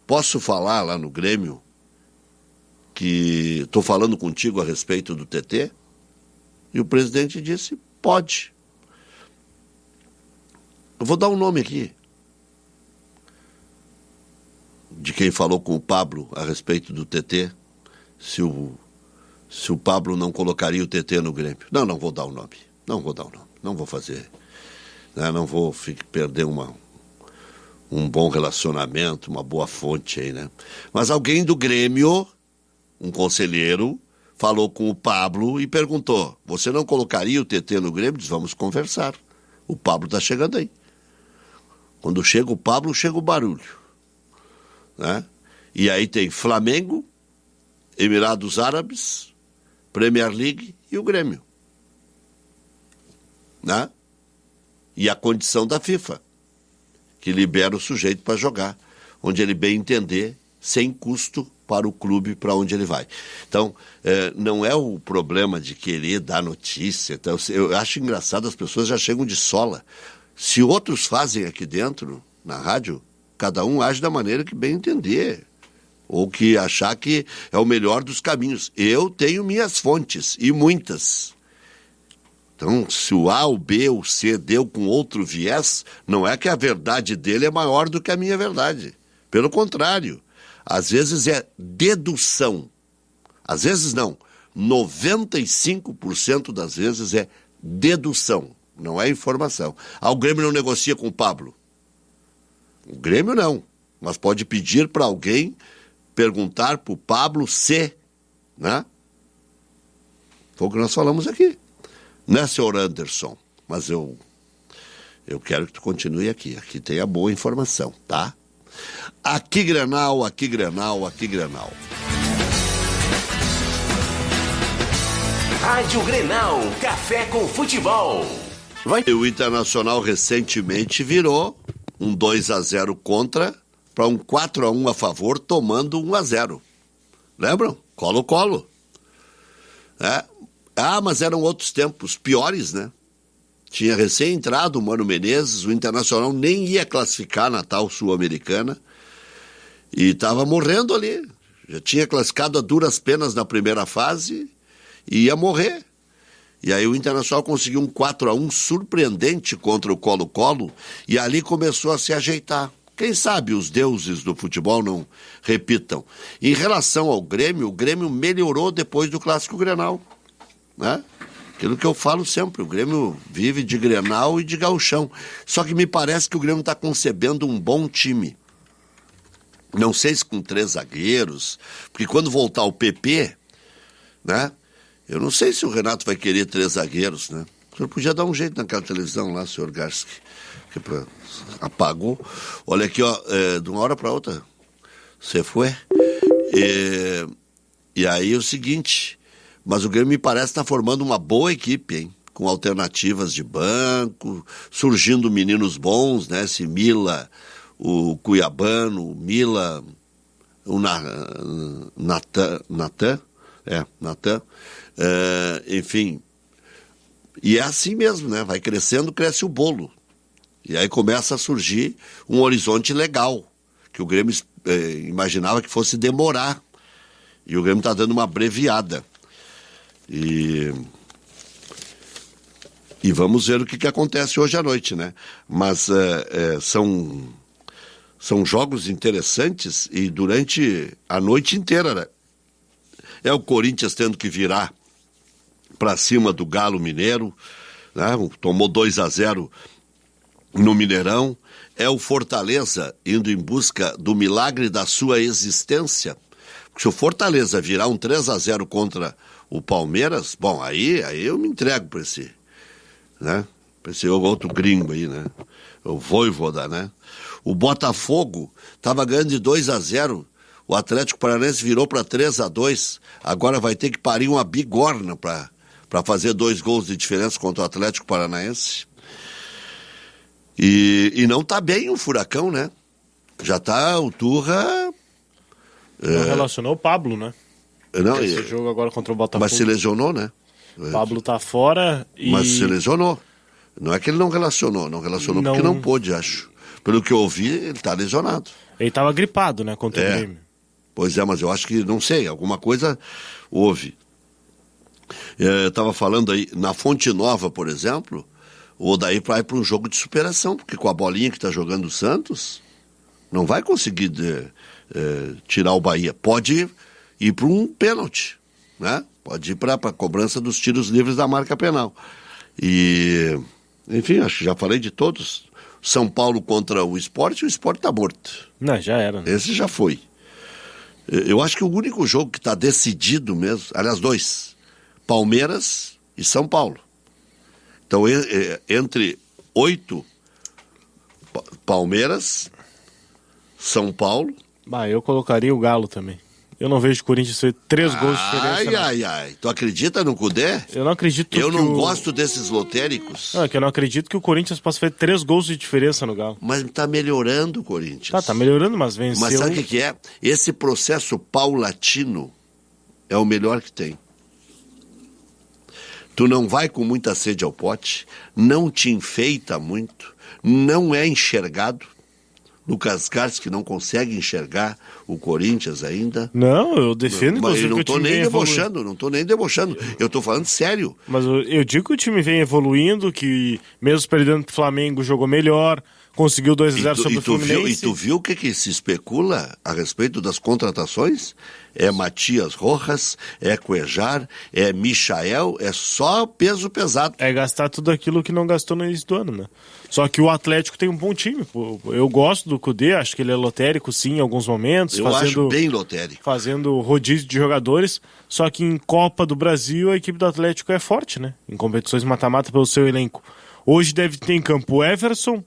posso falar lá no Grêmio que estou falando contigo a respeito do TT? E o presidente disse, pode. Eu vou dar um nome aqui de quem falou com o Pablo a respeito do TT, se o Pablo não colocaria o TT no Grêmio. Não vou dar o nome. Não vou fazer. Não vou perder um bom relacionamento, uma boa fonte aí, né? Mas alguém do Grêmio, um conselheiro, falou com o Pablo e perguntou, você não colocaria o TT no Grêmio? Diz, vamos conversar. O Pablo está chegando aí. Quando chega o Pablo, chega o barulho, né? E aí tem Flamengo, Emirados Árabes, Premier League e o Grêmio, né? E a condição da FIFA, que libera o sujeito para jogar, onde ele bem entender, sem custo para o clube para onde ele vai. Então, não é o problema de querer dar notícia. Então, eu acho engraçado, as pessoas já chegam de sola. Se outros fazem aqui dentro, na rádio, cada um age da maneira que bem entender, ou que achar que é o melhor dos caminhos. Eu tenho minhas fontes, e muitas. Então, se o A, o B, o C deu com outro viés, não é que a verdade dele é maior do que a minha verdade. Pelo contrário, às vezes é dedução. Às vezes não. 95% das vezes é dedução, não é informação. O Grêmio não negocia com o Pablo. O Grêmio não, mas pode pedir para alguém perguntar para o Pablo se, né? Foi o que nós falamos aqui, né, senhor Anderson? Mas eu quero que tu continue aqui. Aqui tem a boa informação, tá? Aqui Grenal, aqui Grenal, aqui Grenal. Rádio Grenal, café com futebol. O Internacional recentemente virou um 2-0 contra para um 4-1 a favor, tomando 1-0. Lembram? Colo-Colo. Mas eram outros tempos, piores, né? Tinha recém entrado o Mano Menezes, o Internacional nem ia classificar na tal Sul-Americana e estava morrendo ali. Já tinha classificado a duras penas na primeira fase e ia morrer. E aí o Internacional conseguiu um 4-1 surpreendente contra o Colo-Colo e ali começou a se ajeitar. Quem sabe os deuses do futebol não repitam. Em relação ao Grêmio, o Grêmio melhorou depois do Clássico Grenal, né? Aquilo que eu falo sempre, o Grêmio vive de Grenal e de Gauchão. Só que me parece que o Grêmio está concebendo um bom time. Não sei se com 3 zagueiros, porque quando voltar o PP, né? Eu não sei se o Renato vai querer 3 zagueiros, né? O senhor podia dar um jeito naquela televisão lá, senhor Garski, que apagou. Olha aqui, ó, de uma hora para outra, você foi. E aí é o seguinte, mas o Grêmio me parece estar formando uma boa equipe, hein? Com alternativas de banco, surgindo meninos bons, né? Esse Mila, o Cuiabano, o Mila, o Natan, enfim. E é assim mesmo, né? Vai crescendo, cresce o bolo. E aí começa a surgir um horizonte legal, que o Grêmio imaginava que fosse demorar. E o Grêmio está dando uma abreviada. E vamos ver o que acontece hoje à noite, né? Mas são jogos interessantes e durante a noite inteira, né? É o Corinthians tendo que virar para cima do Galo Mineiro, né? Tomou 2-0 no Mineirão. É o Fortaleza indo em busca do milagre da sua existência. Porque se o Fortaleza virar um 3-0 contra o Palmeiras, bom, aí eu me entrego para esse, né? Para esse outro gringo aí, né? O Voivoda, né? O Botafogo estava ganhando de 2-0. O Atlético Paranaense virou para 3-2. Agora vai ter que parir uma bigorna para fazer 2 gols de diferença contra o Atlético Paranaense. E não tá bem o Furacão, né? Já tá o Turra... Não relacionou o Pablo, né? Não, esse jogo agora contra o Botafogo. Mas se lesionou, né? O Pablo tá fora e... Mas se lesionou. Não é que ele não relacionou porque não pôde, acho. Pelo que eu ouvi, ele tá lesionado. Ele tava gripado, né, contra o Grêmio. Pois é, mas eu acho que, não sei, alguma coisa houve. Eu estava falando aí, na Fonte Nova, por exemplo, o Odair vai para um jogo de superação, porque com a bolinha que está jogando o Santos, não vai conseguir tirar o Bahia. Pode ir para um pênalti, né? Pode ir para a cobrança dos tiros livres da marca penal. E, enfim, acho que já falei de todos. São Paulo contra o Sport está morto. Não, já era. Né? Esse já foi. Eu acho que o único jogo que está decidido mesmo, aliás, 2, Palmeiras e São Paulo. Então, entre 8, Palmeiras, São Paulo... Eu colocaria o Galo também. Eu não vejo o Corinthians ter 3 gols de diferença. Ai. Tu acredita no Cudê? Eu não acredito Eu não gosto desses lotéricos. Não, é que eu não acredito que o Corinthians possa fazer 3 gols de diferença no Galo. Mas tá melhorando o Corinthians. Tá melhorando, mas venceu. Mas sabe o que é? Esse processo paulatino é o melhor que tem. Tu não vai com muita sede ao pote, não te enfeita muito, não é enxergado. Lucas Garcia, que não consegue enxergar o Corinthians ainda. Não, eu defendo mas eu não que tô nem debochando, eu tô falando sério. Mas eu digo que o time vem evoluindo, que mesmo perdendo pro Flamengo, jogou melhor, conseguiu 2-0 sobre o Fluminense. E tu viu o que se especula a respeito das contratações? é Matias Rojas, é Cuejar, é Michael, é só peso pesado. É gastar tudo aquilo que não gastou no início do ano, né? Só que o Atlético tem um bom time. Pô. Eu gosto do Kudê, acho que ele é lotérico, sim, em alguns momentos. Eu acho bem lotérico. Fazendo rodízio de jogadores. Só que em Copa do Brasil, a equipe do Atlético é forte, né? Em competições mata-mata pelo seu elenco. Hoje deve ter em campo Everson,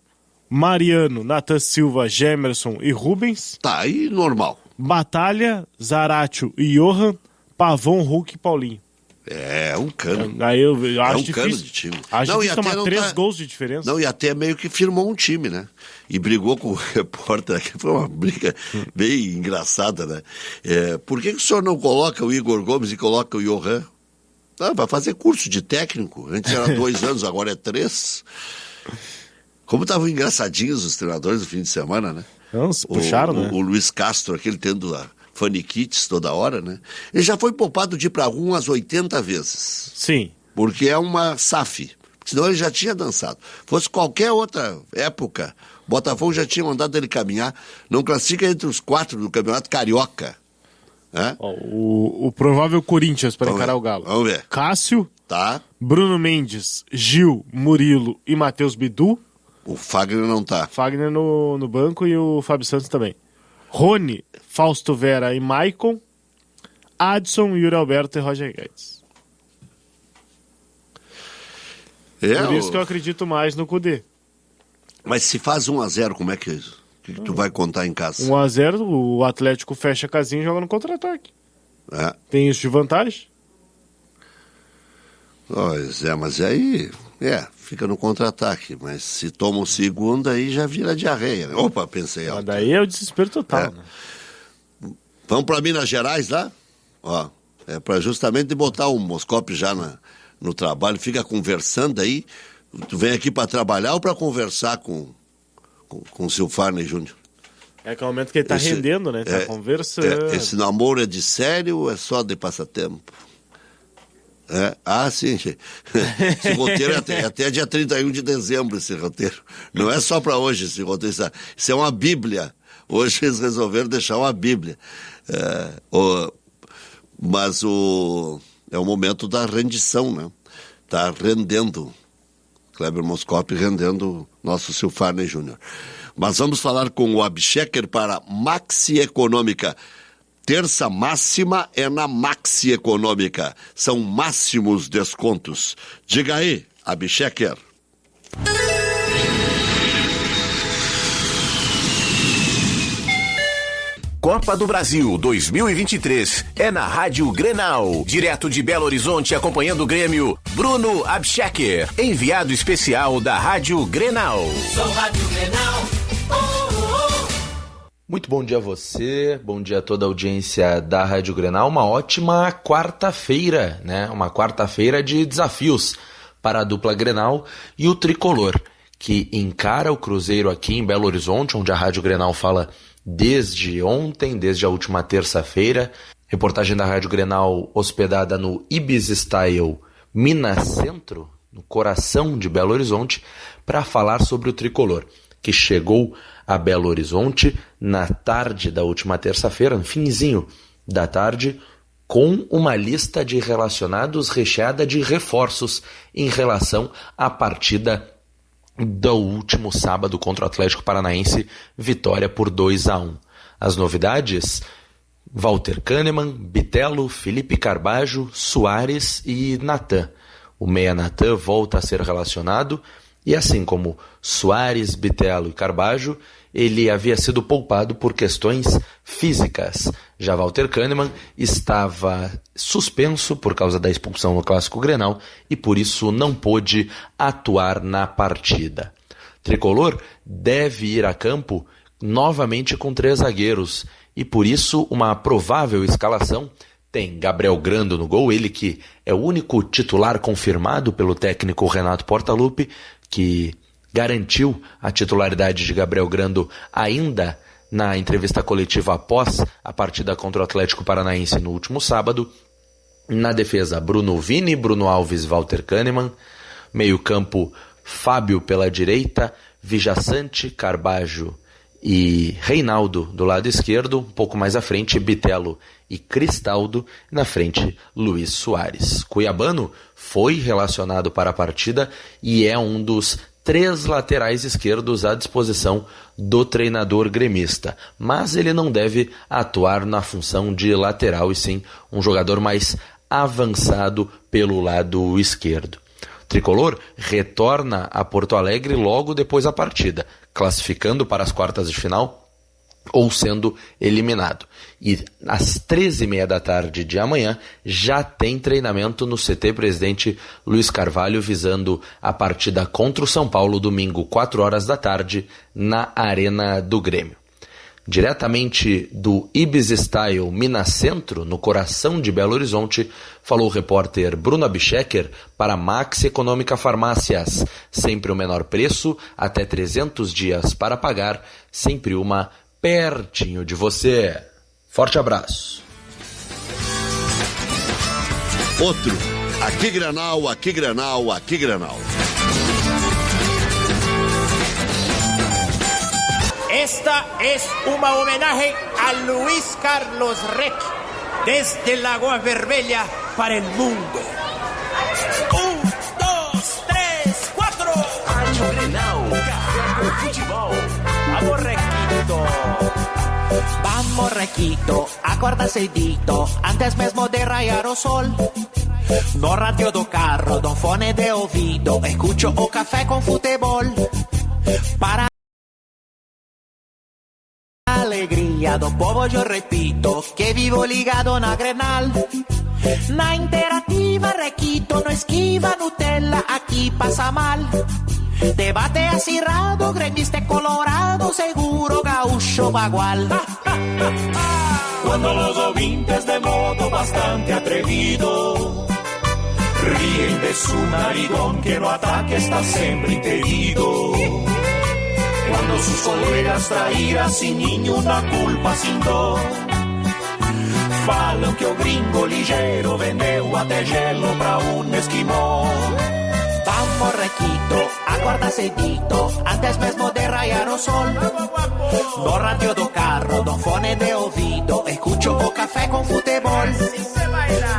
Mariano, Nathan Silva, Gemerson e Rubens. Tá, aí normal. Batalha, Zaratio e Johan, Pavão, Hulk e Paulinho. É um cano. Aí eu acho um difícil. cano de time. Acho não, difícil e até tomar 3 gols de diferença. Não, e até meio que firmou um time, né? E brigou com o repórter, que foi uma briga bem engraçada, né? Por que o senhor não coloca o Igor Gomes e coloca o Johan? Ah, vai fazer curso de técnico. Antes era 2 anos, agora é 3. Como estavam engraçadinhos os treinadores no fim de semana, né? Não, se puxaram, né? O Luiz Castro, aquele tendo a faniquites toda hora, né? Ele já foi poupado de ir pra rua umas 80 vezes. Sim. Porque é uma SAF. Senão ele já tinha dançado. Fosse qualquer outra época, Botafogo já tinha mandado ele caminhar. Não classifica entre os 4 do Campeonato Carioca. O provável Corinthians para encarar o Galo. Vamos ver. Cássio, Tá. Bruno Mendes, Gil, Murilo e Matheus Bidu. O Fagner não tá. Fagner no banco e o Fábio Santos também. Rony, Fausto Vera e Maicon. Adson, Yuri Alberto e Roger Guedes. Por isso que eu acredito mais no Kudê. Mas se faz 1-0, como é que tu vai contar em casa? 1-0, o Atlético fecha a casinha e joga no contra-ataque. Tem isso de vantagem? Pois é, mas aí... fica no contra-ataque. Mas se toma o segundo, aí já vira diarreia. Né? Opa, pensei alto. Mas daí é o desespero total, né? Vamos para Minas Gerais lá? Ó, é para justamente botar o Moscopi já no trabalho, fica conversando aí. Tu vem aqui para trabalhar ou para conversar com o Silfarney Júnior? É que é o momento que ele tá rendendo, né? Tá conversando. Esse namoro é de sério ou é só de passatempo? Sim. Esse roteiro é até dia 31 de dezembro, esse roteiro. Não é só para hoje esse roteiro. Isso é uma bíblia. Hoje eles resolveram deixar uma bíblia. Mas é o momento da rendição, né? Tá rendendo. Kleber Moscopi rendendo nosso Silfarney Júnior. Mas vamos falar com o Abchecker para Maxi Econômica. Terça máxima é na Maxi Econômica. São máximos descontos. Diga aí, Abchecker. Copa do Brasil 2023 é na Rádio Grenal. Direto de Belo Horizonte, acompanhando o Grêmio, Bruno Abchecker, enviado especial da Rádio Grenal. Sou Rádio Grenal. Muito bom dia a você, bom dia a toda a audiência da Rádio Grenal. Uma ótima quarta-feira, né? Uma quarta-feira de desafios para a dupla Grenal e o Tricolor, que encara o Cruzeiro aqui em Belo Horizonte, onde a Rádio Grenal fala desde ontem, desde a última terça-feira. Reportagem da Rádio Grenal hospedada no Ibis Style Minas Centro, no coração de Belo Horizonte, para falar sobre o Tricolor, que chegou a Belo Horizonte na tarde da última terça-feira, no finzinho da tarde, com uma lista de relacionados recheada de reforços em relação à partida do último sábado contra o Atlético Paranaense, vitória por 2-1. As novidades: Walter Kahneman, Bitelo, Felipe Carbajo, Soares e Natan. O meia Natan volta a ser relacionado e, assim como Soares, Bitelo e Carbajo, ele havia sido poupado por questões físicas. Já Walter Kahneman estava suspenso por causa da expulsão no Clássico Grenal e por isso não pôde atuar na partida. Tricolor deve ir a campo novamente com 3 zagueiros e por isso uma provável escalação tem Gabriel Grando no gol, ele que é o único titular confirmado pelo técnico Renato Portaluppi, que garantiu a titularidade de Gabriel Grando ainda na entrevista coletiva após a partida contra o Atlético Paranaense no último sábado. Na defesa, Bruno Vini, Bruno Alves, Walter Kahneman. Meio campo, Fábio pela direita, Vijaçante, Carbajo e Reinaldo do lado esquerdo, um pouco mais à frente Bitelo e Cristaldo, na frente Luiz Soares. Cuiabano foi relacionado para a partida e é um dos 3 laterais esquerdos à disposição do treinador gremista, mas ele não deve atuar na função de lateral e sim um jogador mais avançado pelo lado esquerdo. O tricolor retorna a Porto Alegre logo depois da partida, classificando para as quartas de final ou sendo eliminado. E às 13h30 da tarde de amanhã já tem treinamento no CT Presidente Luiz Carvalho, visando a partida contra o São Paulo, domingo, 4 horas da tarde, na Arena do Grêmio. Diretamente do Ibis Style Minas Centro, no coração de Belo Horizonte, falou o repórter Bruno Abschecker para Max Econômica Farmácias. Sempre o menor preço, até 300 dias para pagar, sempre uma pertinho de você. Forte abraço. Outro. Aqui Grenal, aqui Grenal, aqui Grenal. Esta es uma homenagem a Luis Carlos Reck, desde Lagoa Vermelha para el mundo. 1, 2, 3, 4. Rádio Grenal, café com futebol. Vamos, Requito. Vamos, Requito, acorda cedito, antes mesmo de rayar o sol. No radio do carro, no fone de ouvido, escucho o café com futebol. Para alegria do povo eu repito que vivo ligado na Grenal. Na interativa Requito não esquiva Nutella, aqui passa mal. Debate acirrado, gremista colorado, seguro gaúcho bagual. Cuando los ouvintes de modo bastante atrevido ríen de su narigón que no ataque está sempre impedido. Cuando sus colegas traíram sin nenhuma culpa, sin dor, falam que o gringo ligeiro vendeu até gelo pra esquimó. Vamos, Requito, acorda cedito, antes mesmo de rayar o sol. No radio do carro, no fone de ouvido, escucho o café com futebol.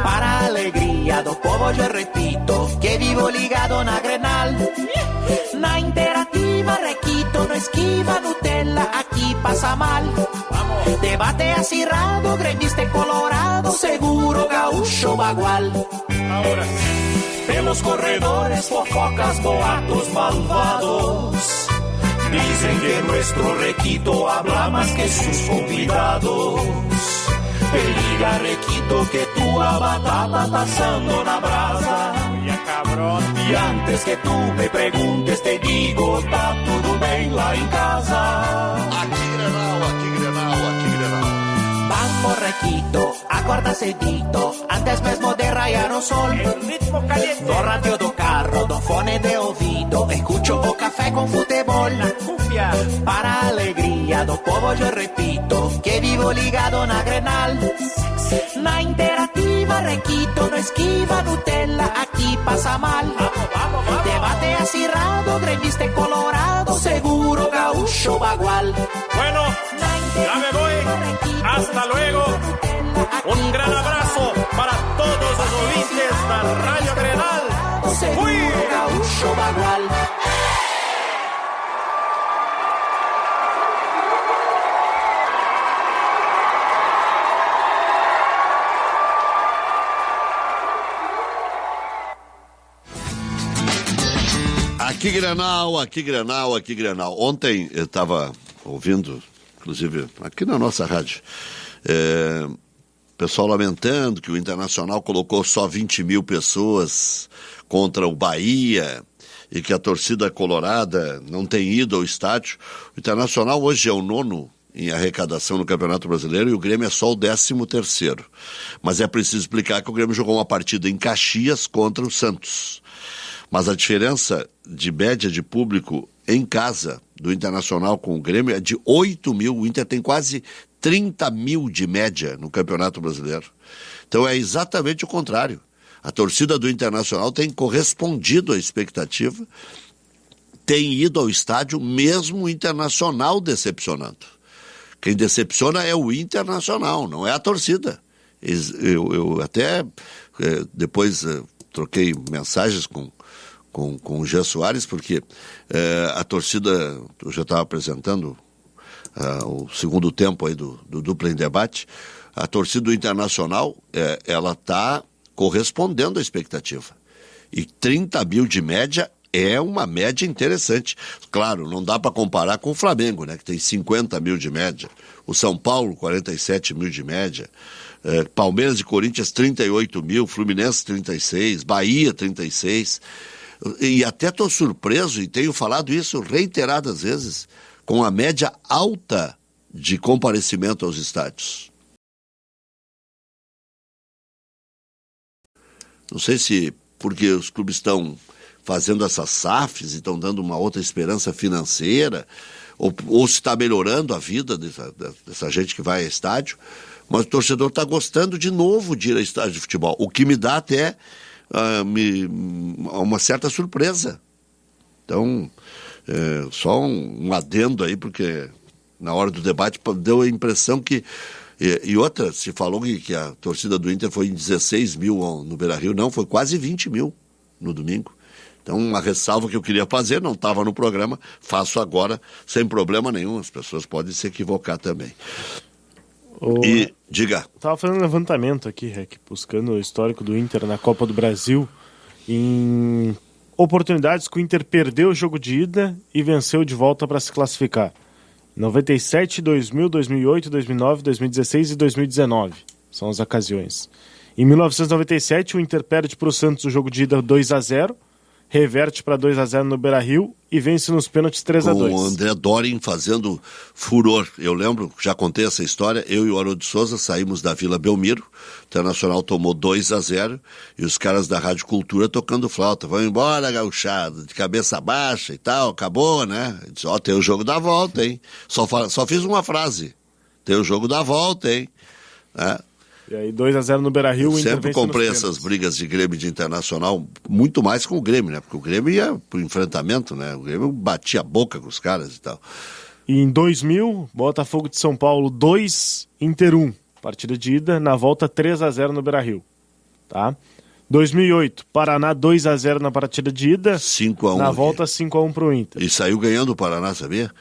Para a alegria do povo eu repito que vivo ligado na Grenal. Na interativa Requito não esquiva Nutella, aqui passa mal. Debate acirrado, gremista colorado, seguro gaúcho bagual. Ahora pelos corredores, fofocas, boatos malvados dicen que nuestro Requito habla más que sus convidados. Peliga, Requito, que tua batata tá assando na brasa. E antes que tu me perguntes, te digo, tá tudo bem lá em casa. Aqui Grenal, aqui Grenal, aqui Grenal. Vamos, Requito, acorda cedito, antes mesmo de rayar o sol. No radio do carro, no fone de ouvido, escucho o café com futebol. Para a alegria do povo eu repito que vivo ligado na Grenal. Na interativa Requito não esquiva Nutella, aqui passa mal. Debate acirrado, gremista colorado, seguro gaúcho bagual. Bueno, ya me voy. Hasta luego. Un gran abrazo para todos los oyentes da Radio Grenal. Seguro gaúcho bagual. Aqui Grenal, aqui Grenal, aqui Grenal. Ontem eu estava ouvindo, inclusive aqui na nossa rádio, pessoal lamentando que o Internacional colocou só 20 mil pessoas contra o Bahia e que a torcida colorada não tem ido ao estádio. O Internacional hoje é o 9º em arrecadação no Campeonato Brasileiro e o Grêmio é só o 13º. Mas é preciso explicar que o Grêmio jogou uma partida em Caxias contra o Santos. Mas a diferença de média de público em casa do Internacional com o Grêmio é de 8 mil. O Inter tem quase 30 mil de média no Campeonato Brasileiro. Então é exatamente o contrário. A torcida do Internacional tem correspondido à expectativa, tem ido ao estádio mesmo o Internacional decepcionando. Quem decepciona é o Internacional, não é a torcida. Eu até depois troquei mensagens com o Jean Soares, porque a torcida, eu já estava apresentando o segundo tempo aí do Dupla em Debate, a torcida do Internacional, ela está correspondendo à expectativa. E 30 mil de média é uma média interessante. Claro, não dá para comparar com o Flamengo, né, que tem 50 mil de média. O São Paulo, 47 mil de média. Palmeiras e Corinthians, 38 mil. Fluminense, 36. Bahia, 36. E até estou surpreso, e tenho falado isso reiteradas vezes, com a média alta de comparecimento aos estádios. Não sei se porque os clubes estão fazendo essas SAFs e estão dando uma outra esperança financeira, ou se está melhorando a vida dessa gente que vai a estádio, mas o torcedor está gostando de novo de ir a estádio de futebol, o que me dá até uma certa surpresa. Então, só um adendo aí, porque na hora do debate deu a impressão que... E outra, se falou que a torcida do Inter foi em 16 mil no Beira-Rio, não, foi quase 20 mil no domingo. Então, uma ressalva que eu queria fazer, não estava no programa, faço agora, sem problema nenhum, as pessoas podem se equivocar também. E, diga. Estava fazendo um levantamento aqui, Rec, buscando o histórico do Inter na Copa do Brasil, em oportunidades que o Inter perdeu o jogo de ida e venceu de volta para se classificar. 97, 2000, 2008, 2009, 2016 e 2019 são as ocasiões. Em 1997, o Inter perde para o Santos o jogo de ida 2-0, reverte para 2-0 no Beira-Rio e vence nos pênaltis 3-2. Com o André Dorin fazendo furor. Eu lembro, já contei essa história, eu e o Haroldo de Souza saímos da Vila Belmiro, o Internacional tomou 2-0 e os caras da Rádio Cultura tocando flauta. Vão embora, gauchada, de cabeça baixa e tal, acabou, né? Eu disse, tem o jogo da volta, hein? Só fiz uma frase, tem o jogo da volta, hein? E aí 2-0 no Beira-Rio, o Inter sempre comprei essas brigas de Grêmio e de Internacional, muito mais com o Grêmio, né? Porque o Grêmio ia pro enfrentamento, né? O Grêmio batia a boca com os caras e tal. E em 2000, Botafogo de São Paulo 2, Inter 1. Partida de ida, na volta 3-0 no Beira-Rio. Tá? 2008, Paraná 2-0 na partida de ida. 5-1 na aqui. volta 5-1 pro Inter. E saiu ganhando o Paraná, sabia?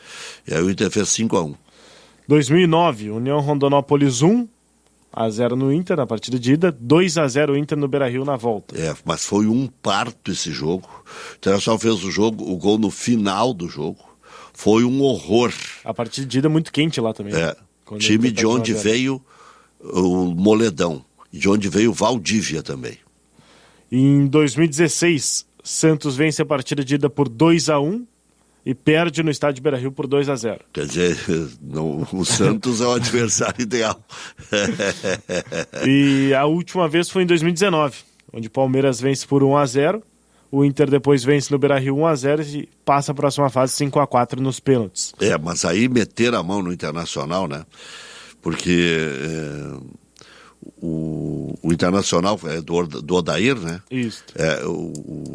E aí o Inter fez 5-1. 2009, União Rondonópolis 1. 1-0 no Inter na partida de ida, 2-0 Inter no Beira-Rio na volta. Mas foi um parto esse jogo. O Internacional fez o gol no final do jogo. Foi um horror. A partida de ida muito quente lá também. Time de onde veio o Moledão. De onde veio o Valdívia também. Em 2016, Santos vence a partida de ida por 2-1 e perde no estádio Beira-Rio por 2-0. Quer dizer, o Santos é o adversário ideal. E a última vez foi em 2019, onde o Palmeiras vence por 1-0, o Inter depois vence no Beira-Rio 1-0 e passa a próxima fase 5-4 nos pênaltis. Mas aí meter a mão no Internacional, né? Porque o Internacional é do Odair, né? Isso.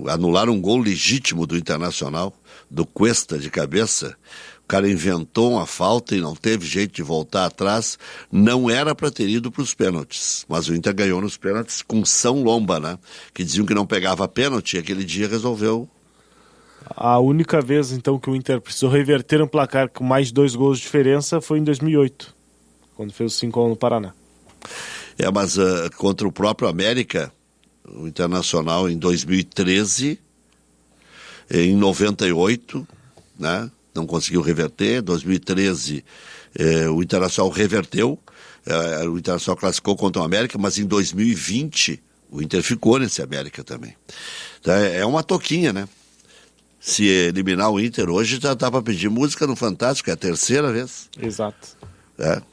Anularam um gol legítimo do Internacional, do Cuesta de cabeça. O cara inventou uma falta e não teve jeito de voltar atrás. Não era para ter ido para os pênaltis, mas o Inter ganhou nos pênaltis com São Lomba, né? Que diziam que não pegava pênalti e aquele dia resolveu. A única vez, então, que o Inter precisou reverter um placar com mais 2 gols de diferença foi em 2008, quando fez o 5-1 no Paraná. Mas contra o próprio América, o Internacional em 2013, em 98, né, não conseguiu reverter. 2013 o Internacional reverteu, o Internacional classificou contra o América, mas em 2020 o Inter ficou nesse América também. Então, é uma toquinha, né? Se eliminar o Inter hoje, já dá para pedir música no Fantástico, é a terceira vez. Exato.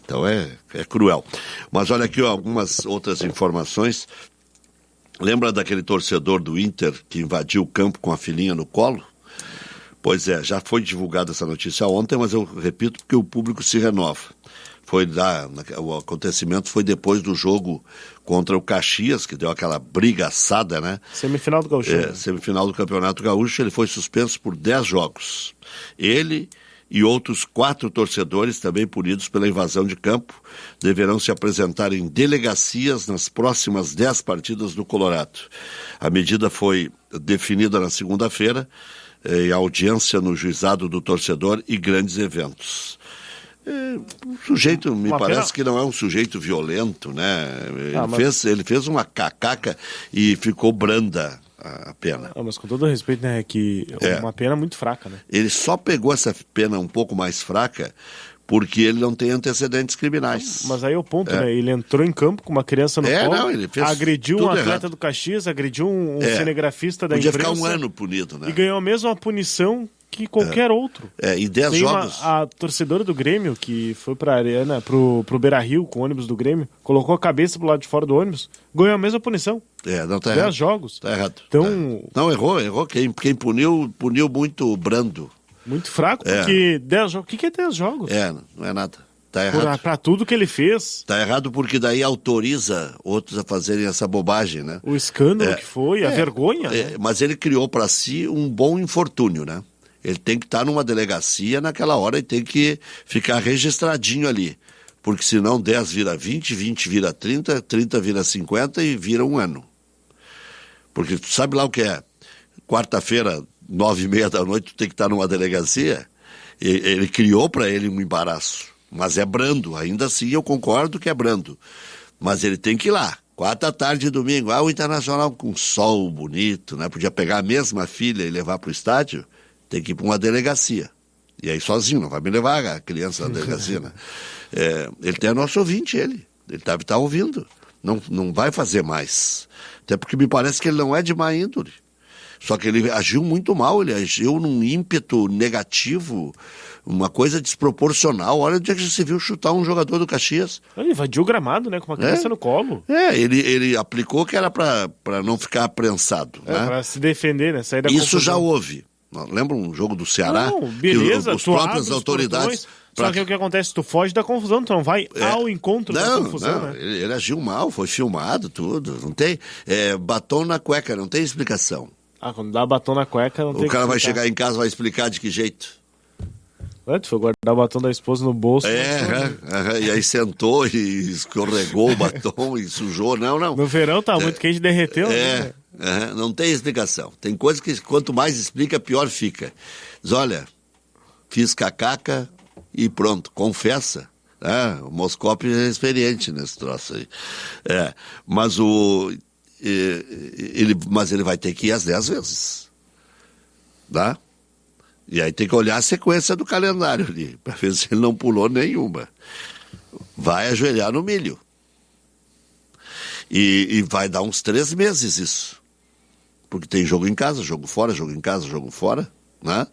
Então é cruel. Mas olha aqui algumas outras informações. Lembra daquele torcedor do Inter que invadiu o campo com a filhinha no colo? Pois já foi divulgada essa notícia ontem, mas eu repito porque o público se renova. O acontecimento foi depois do jogo contra o Caxias, que deu aquela briga assada, né? Semifinal do Gaúcho. Semifinal do Campeonato Gaúcho, ele foi suspenso por 10 jogos. Ele e outros 4 torcedores, também punidos pela invasão de campo, deverão se apresentar em delegacias nas próximas 10 partidas do Colorado. A medida foi definida na segunda-feira, em audiência no juizado do torcedor e grandes eventos. O sujeito, me parece que não é um sujeito violento, né? Ele fez uma cacaca e ficou branda a pena. Mas com todo respeito, né, é que uma pena muito fraca, né? Ele só pegou essa pena um pouco mais fraca porque ele não tem antecedentes criminais. Mas aí é o ponto, né? Ele entrou em campo com uma criança no colo, ele fez agrediu um atleta errado. Do Caxias, agrediu um cinegrafista da Podia imprensa. ficar um ano punido, né? E ganhou a mesma punição que qualquer outro. E 10 jogos. A torcedora do Grêmio, que foi pra Arena, pro Beira-Rio, com o ônibus do Grêmio, colocou a cabeça pro lado de fora do ônibus, ganhou a mesma punição. Não, tá 10 errado. jogos. Tá errado. Então... Não, errou. Quem puniu muito brando. Muito fraco, porque 10 jogos... O que é 10 jogos? Não é nada. Tá errado. Pra tudo que ele fez. Tá errado porque daí autoriza outros a fazerem essa bobagem, né? O escândalo que foi, a vergonha. Né? Mas ele criou para si um bom infortúnio, né? Ele tem que estar numa delegacia naquela hora e tem que ficar registradinho ali. Porque senão 10 vira 20, 20 vira 30, 30 vira 50 e vira um ano. Porque tu sabe lá o que é? Quarta-feira, 9h30 da noite, tu tem que estar numa delegacia. Ele criou para ele um embaraço. Mas é brando, ainda assim eu concordo que é brando. Mas ele tem que ir lá, 4 da tarde, domingo. O Internacional com sol bonito, né? Podia pegar a mesma filha e levar para o estádio, tem que ir para uma delegacia. E aí sozinho, não vai me levar a criança na delegacia, né? Ele tem nosso ouvinte, ele deve estar ouvindo. Não vai fazer mais. Até porque me parece que ele não é de má índole. Só que ele agiu muito mal, ele agiu num ímpeto negativo, uma coisa desproporcional. Olha onde é que você viu chutar um jogador do Caxias. Ele invadiu o gramado, né? Com uma criança no colo. Ele aplicou que era para não ficar aprensado. Né? Para se defender, né? Sair da Isso confusão. já houve. Lembra um jogo do Ceará? Não, beleza, que os próprias autoridades... Só que o que acontece? Tu foge da confusão, tu não vai ao encontro da confusão, né? Ele agiu mal, foi filmado, tudo. Não tem... batom na cueca, não tem explicação. Quando dá batom na cueca, não tem. O cara vai chegar em casa e vai explicar de que jeito. Tu foi guardar o batom da esposa no bolso. E aí sentou e escorregou o batom e sujou. Não. No verão tá muito quente, derreteu. Né? Não tem explicação. Tem coisa que quanto mais explica, pior fica. Diz, olha, fiz cacaca e pronto, confessa. O Moscopi é experiente nesse troço aí. Mas ele vai ter que ir às 10 vezes. Tá? E aí tem que olhar a sequência do calendário ali, para ver se ele não pulou nenhuma. Vai ajoelhar no milho. E vai dar uns 3 meses isso. Porque tem jogo em casa, jogo fora, jogo em casa, jogo fora, né?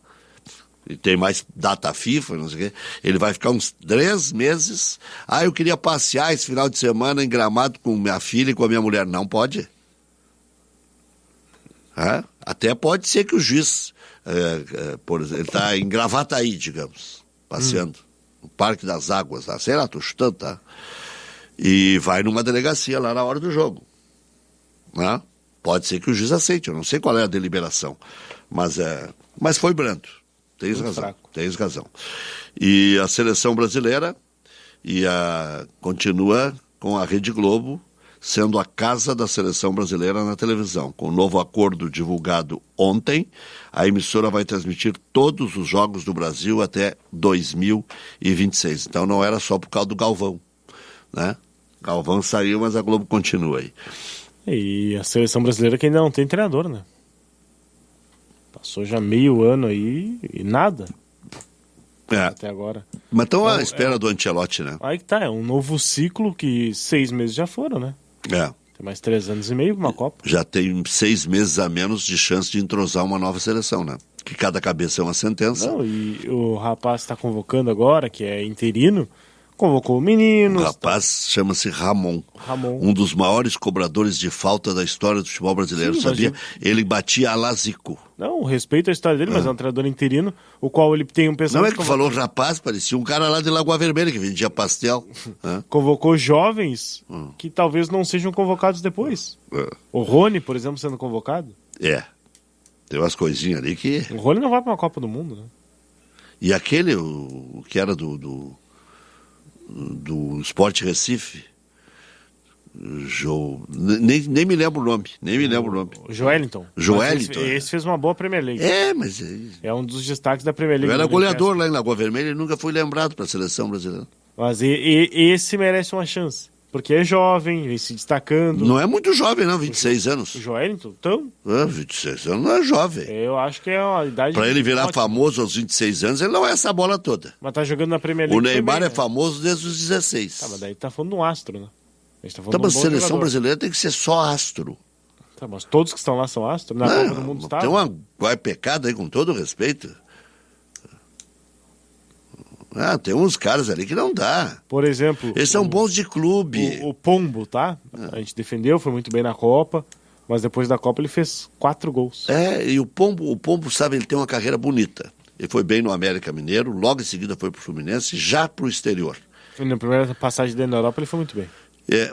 E tem mais data FIFA, não sei o quê. Ele vai ficar uns 3 meses. Eu queria passear esse final de semana em Gramado com minha filha e com a minha mulher. Não pode. Até pode ser que o juiz, por exemplo, ele está em Gravataí, digamos, passeando, no Parque das Águas, sei lá, estou chutando, tá? E vai numa delegacia lá na hora do jogo. Pode ser que o juiz aceite, eu não sei qual é a deliberação, mas foi brando. Tens razão. E a seleção brasileira continua com a Rede Globo sendo a casa da seleção brasileira na televisão. Com o novo acordo divulgado ontem, a emissora vai transmitir todos os jogos do Brasil até 2026. Então não era só por causa do Galvão, né? Galvão saiu, mas a Globo continua aí. E a seleção brasileira que ainda não tem treinador, né? Passou já meio ano aí e nada. Até agora. Mas estão à espera do Ancelotti, né? Aí que tá, é um novo ciclo que 6 meses já foram, né? Tem mais 3 anos e meio pra uma Copa. Já tem 6 meses a menos de chance de entrosar uma nova seleção, né? Que cada cabeça é uma sentença. E o rapaz está convocando agora, que é interino, Convocou meninos. O rapaz chama-se Ramon. Um dos maiores cobradores de falta da história do futebol brasileiro, Sim, sabia? Ele batia a Lazico. Não, respeito a história dele, mas é um treinador interino, o qual ele tem um pensamento... Não é que falou rapaz, parecia um cara lá de Lagoa Vermelha que vendia pastel. Convocou jovens que talvez não sejam convocados depois. O Rony, por exemplo, sendo convocado. Tem umas coisinhas ali que... O Rony não vai para uma Copa do Mundo, né? E aquele, o que era do Sport Recife, nem me lembro o nome, O Joelinton. Esse fez uma boa Premier League. Mas... É um dos destaques da Premier League. Eu era goleador lá em Lagoa Vermelha e nunca fui lembrado para a seleção brasileira. Mas esse merece uma chance. Porque é jovem, vem se destacando. Não é muito jovem, não, 26 anos. O Joelinton, então? 26 anos não é jovem. Eu acho que é uma idade... Para ele virar famoso aos 26 anos, ele não é essa bola toda. Mas tá jogando na Premier League. O Neymar também, é famoso desde os 16. Tá, mas daí tá falando de um astro, né? Então, mas a seleção brasileira tem que ser só astro. Tá, mas todos que estão lá são astros? Na Copa do Mundo está? Tem uma guaipecada aí, com todo respeito. Tem uns caras ali que não dá. Por exemplo... Eles são bons de clube. O Pombo, tá? A gente defendeu, foi muito bem na Copa, mas depois da Copa ele fez 4 gols. E o Pombo, sabe, ele tem uma carreira bonita. Ele foi bem no América Mineiro, logo em seguida foi pro Fluminense, já pro exterior. E na primeira passagem dentro da Europa ele foi muito bem.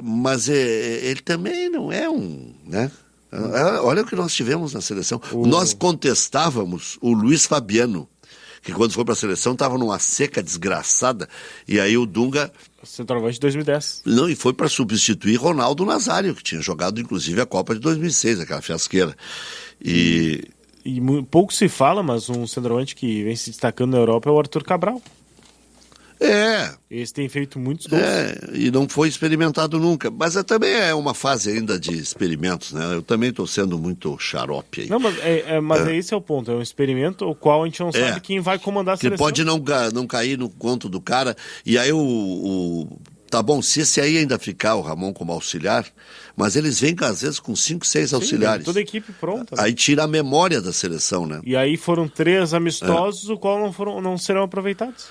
Mas ele também não é né? Olha o que nós tivemos na seleção. Nós contestávamos o Luiz Fabiano, que quando foi para a seleção estava numa seca desgraçada, e aí o Dunga... Centroavante de 2010. Não, e foi para substituir Ronaldo Nazário, que tinha jogado inclusive a Copa de 2006, aquela fiasqueira. E pouco se fala, mas um centroavante que vem se destacando na Europa é o Arthur Cabral. Esse tem feito muitos gols. E não foi experimentado nunca. Mas também é uma fase ainda de experimentos, né? Eu também estou sendo muito xarope aí. Não, mas esse é o ponto. É um experimento o qual a gente não sabe quem vai comandar a seleção. Que pode não cair no conto do cara. E aí tá bom, se esse aí ainda ficar, o Ramon, como auxiliar, mas eles vêm às vezes com 5, 6 auxiliares. Toda a equipe pronta. Aí tira a memória da seleção, né? E aí foram 3 amistosos, o qual não serão aproveitados.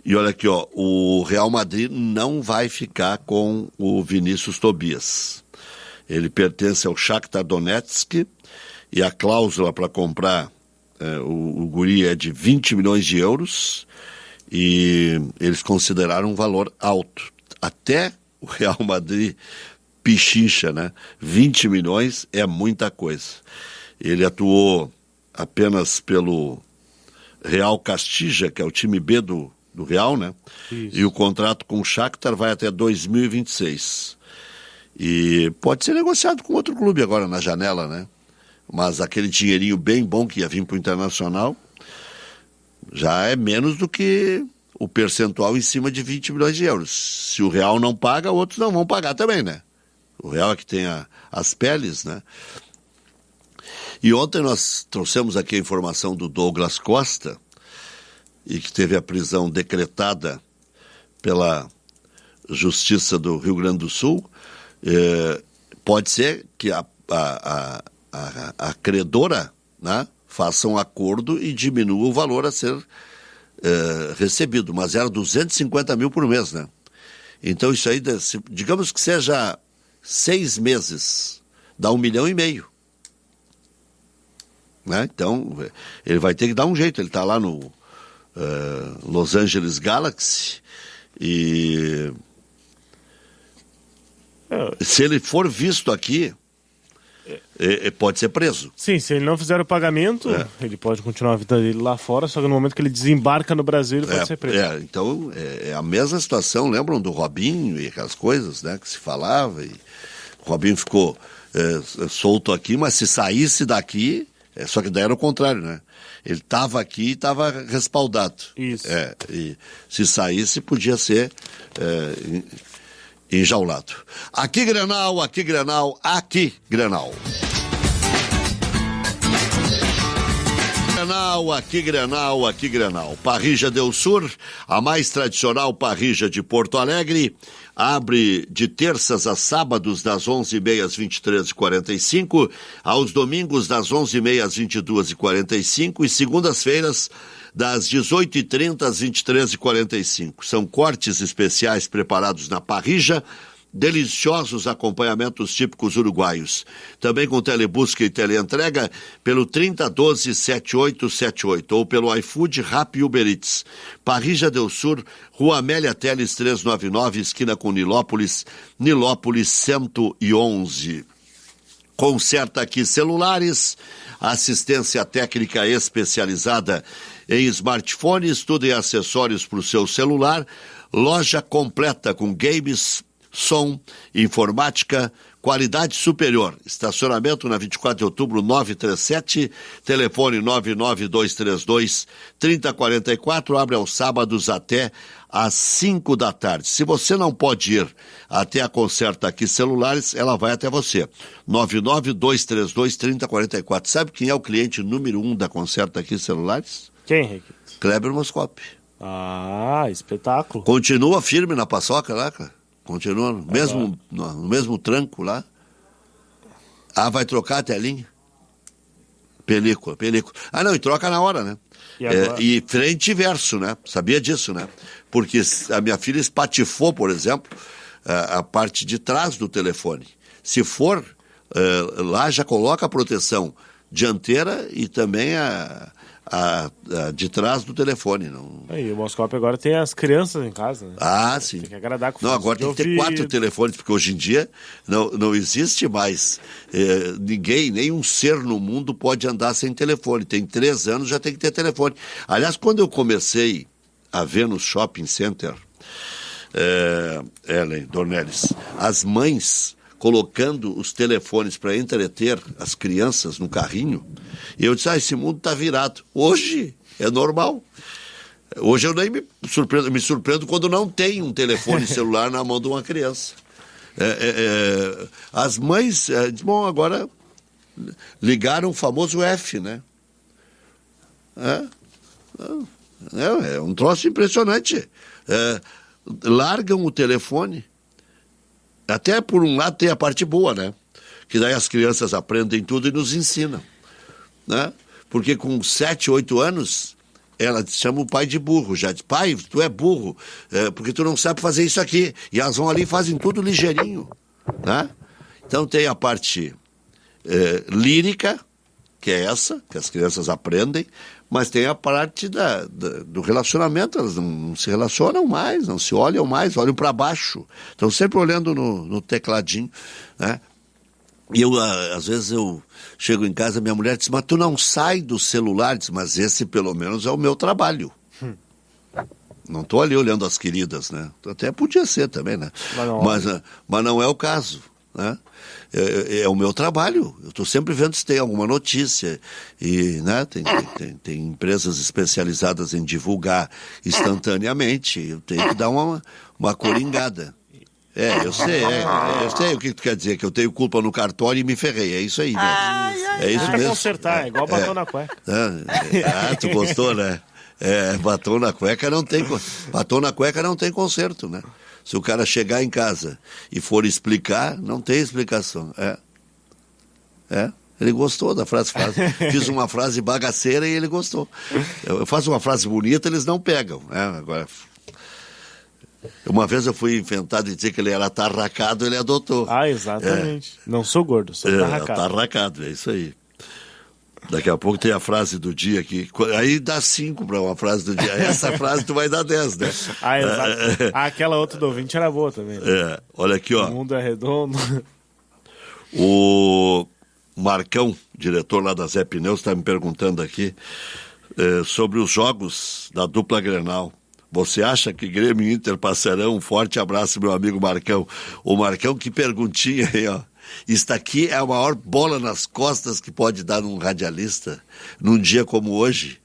E olha aqui, o Real Madrid não vai ficar com o Vinícius Tobias. Ele pertence ao Shakhtar Donetsk e a cláusula para comprar o guri é de 20 milhões de euros e eles consideraram um valor alto. Até o Real Madrid pichincha, né? 20 milhões é muita coisa. Ele atuou apenas pelo Real Castilla, que é o time B do Real, né? Isso. E o contrato com o Shakhtar vai até 2026. E pode ser negociado com outro clube agora na janela, né? Mas aquele dinheirinho bem bom que ia vir para o Internacional já é menos do que o percentual em cima de 20 milhões de euros. Se o Real não paga, outros não vão pagar também, né? O Real é que tem as peles, né? E ontem nós trouxemos aqui a informação do Douglas Costa, e que teve a prisão decretada pela Justiça do Rio Grande do Sul. Pode ser que a credora, né, faça um acordo e diminua o valor a ser recebido, mas era 250 mil por mês, né? Então isso aí, digamos que seja 6 meses, dá 1,5 milhão. Né? Então ele vai ter que dar um jeito, ele está lá no Los Angeles Galaxy e se ele for visto aqui pode ser preso. Sim, se ele não fizer o pagamento ele pode continuar a vida dele lá fora, só que no momento que ele desembarca no Brasil ele pode ser preso. Então é a mesma situação, lembram do Robinho e aquelas coisas, né, que se falava, e o Robinho ficou solto aqui, mas se saísse daqui, só que daí era o contrário, né? Ele estava aqui e estava respaldado. Isso. E se saísse, podia ser enjaulado. Aqui Grenal, aqui Grenal, aqui Grenal. Grenal, aqui Grenal, aqui Grenal. Parrilla Del Sur, a mais tradicional parrilla de Porto Alegre, abre de terças a sábados das 11h30 às 23h45, aos domingos das 11h30 às 22h45 e segundas-feiras das 18h30 às 23h45. São cortes especiais preparados na parrilla, deliciosos acompanhamentos típicos uruguaios. Também com telebusca e teleentrega pelo 3012-7878 ou pelo iFood, Rappi e Uber Eats. Parrilla Del Sur, Rua Amélia Teles 399, esquina com Nilópolis, Nilópolis 111. Conserta aqui celulares, assistência técnica especializada em smartphones, tudo em acessórios para o seu celular, loja completa com games, som, informática, qualidade superior. Estacionamento na 24 de outubro 937, telefone 99232-3044, abre aos sábados até às 5 da tarde. Se você não pode ir até a Conserta Aqui Celulares, ela vai até você. 99232-3044. Sabe quem é o cliente número 1 da Conserta Aqui Celulares? Quem, Henrique? Kleber Moscopi. Ah, espetáculo. Continua firme na paçoca lá, cara. Continua no mesmo tranco lá. Ah, vai trocar a telinha? Película. Ah, não, e troca na hora, né? E frente e verso, né? Sabia disso, né? Porque a minha filha espatifou, por exemplo, a parte de trás do telefone. Se for, lá já coloca a proteção dianteira e também a de trás do telefone. Não... Aí, o Moscopi agora tem as crianças em casa, né? Ah, sim. Tem que agradar com não, agora tem que ter 4 telefones, porque hoje em dia não existe mais. Ninguém, nenhum ser no mundo pode andar sem telefone. Tem 3 anos, já tem que ter telefone. Aliás, quando eu comecei a ver no shopping center, Ellen Dornelles, as mães colocando os telefones para entreter as crianças no carrinho, e eu disse, esse mundo está virado. Hoje é normal. Hoje eu nem me surpreendo quando não tem um telefone celular na mão de uma criança. As mães, bom, agora ligaram o famoso F, né? É um troço impressionante. Largam o telefone. Até por um lado tem a parte boa, né? Que daí as crianças aprendem tudo e nos ensinam, né? Porque com 7, 8 anos, ela chama o pai de burro, já diz, pai, tu é burro, porque tu não sabe fazer isso aqui. E elas vão ali e fazem tudo ligeirinho, né? Então tem a parte lírica, que é essa, que as crianças aprendem, mas tem a parte do relacionamento, elas não se relacionam mais, não se olham mais, olham para baixo, estão sempre olhando no tecladinho, né? E às vezes eu chego em casa, minha mulher diz, mas tu não sai do celular, diz, mas esse pelo menos é o meu trabalho. Não estou ali olhando as queridas, né? Até podia ser também, né? Mas não é o caso, né? É o meu trabalho, eu estou sempre vendo se tem alguma notícia, e né, tem empresas especializadas em divulgar instantaneamente, eu tenho que dar uma coringada. Eu sei o que tu quer dizer, que eu tenho culpa no cartório e me ferrei, é isso aí mesmo. É isso mesmo. Consertar, é igual batom na cueca. Tu gostou, né? Batom na cueca não tem conserto, né? Se o cara chegar em casa e for explicar, não tem explicação. Ele gostou da frase. Fiz uma frase bagaceira e ele gostou. Eu faço uma frase bonita, eles não pegam. Agora, uma vez eu fui inventado de dizer que ele era atarracado, ele adotou. Ah, exatamente. Não sou gordo, sou atarracado. Atarracado, é isso aí. Daqui a pouco tem a frase do dia aqui. Aí dá 5 para uma frase do dia. Essa frase tu vai dar 10, né? Exato. Aquela outra do ouvinte era boa também. Né? Olha aqui, ó. O mundo é redondo. O Marcão, diretor lá da Zé Pneus, está me perguntando aqui sobre os jogos da dupla Grenal. Você acha que Grêmio e Inter passarão? Um forte abraço, meu amigo Marcão. O Marcão, que perguntinha aí, ó. Isso aqui é a maior bola nas costas que pode dar um radialista num dia como hoje.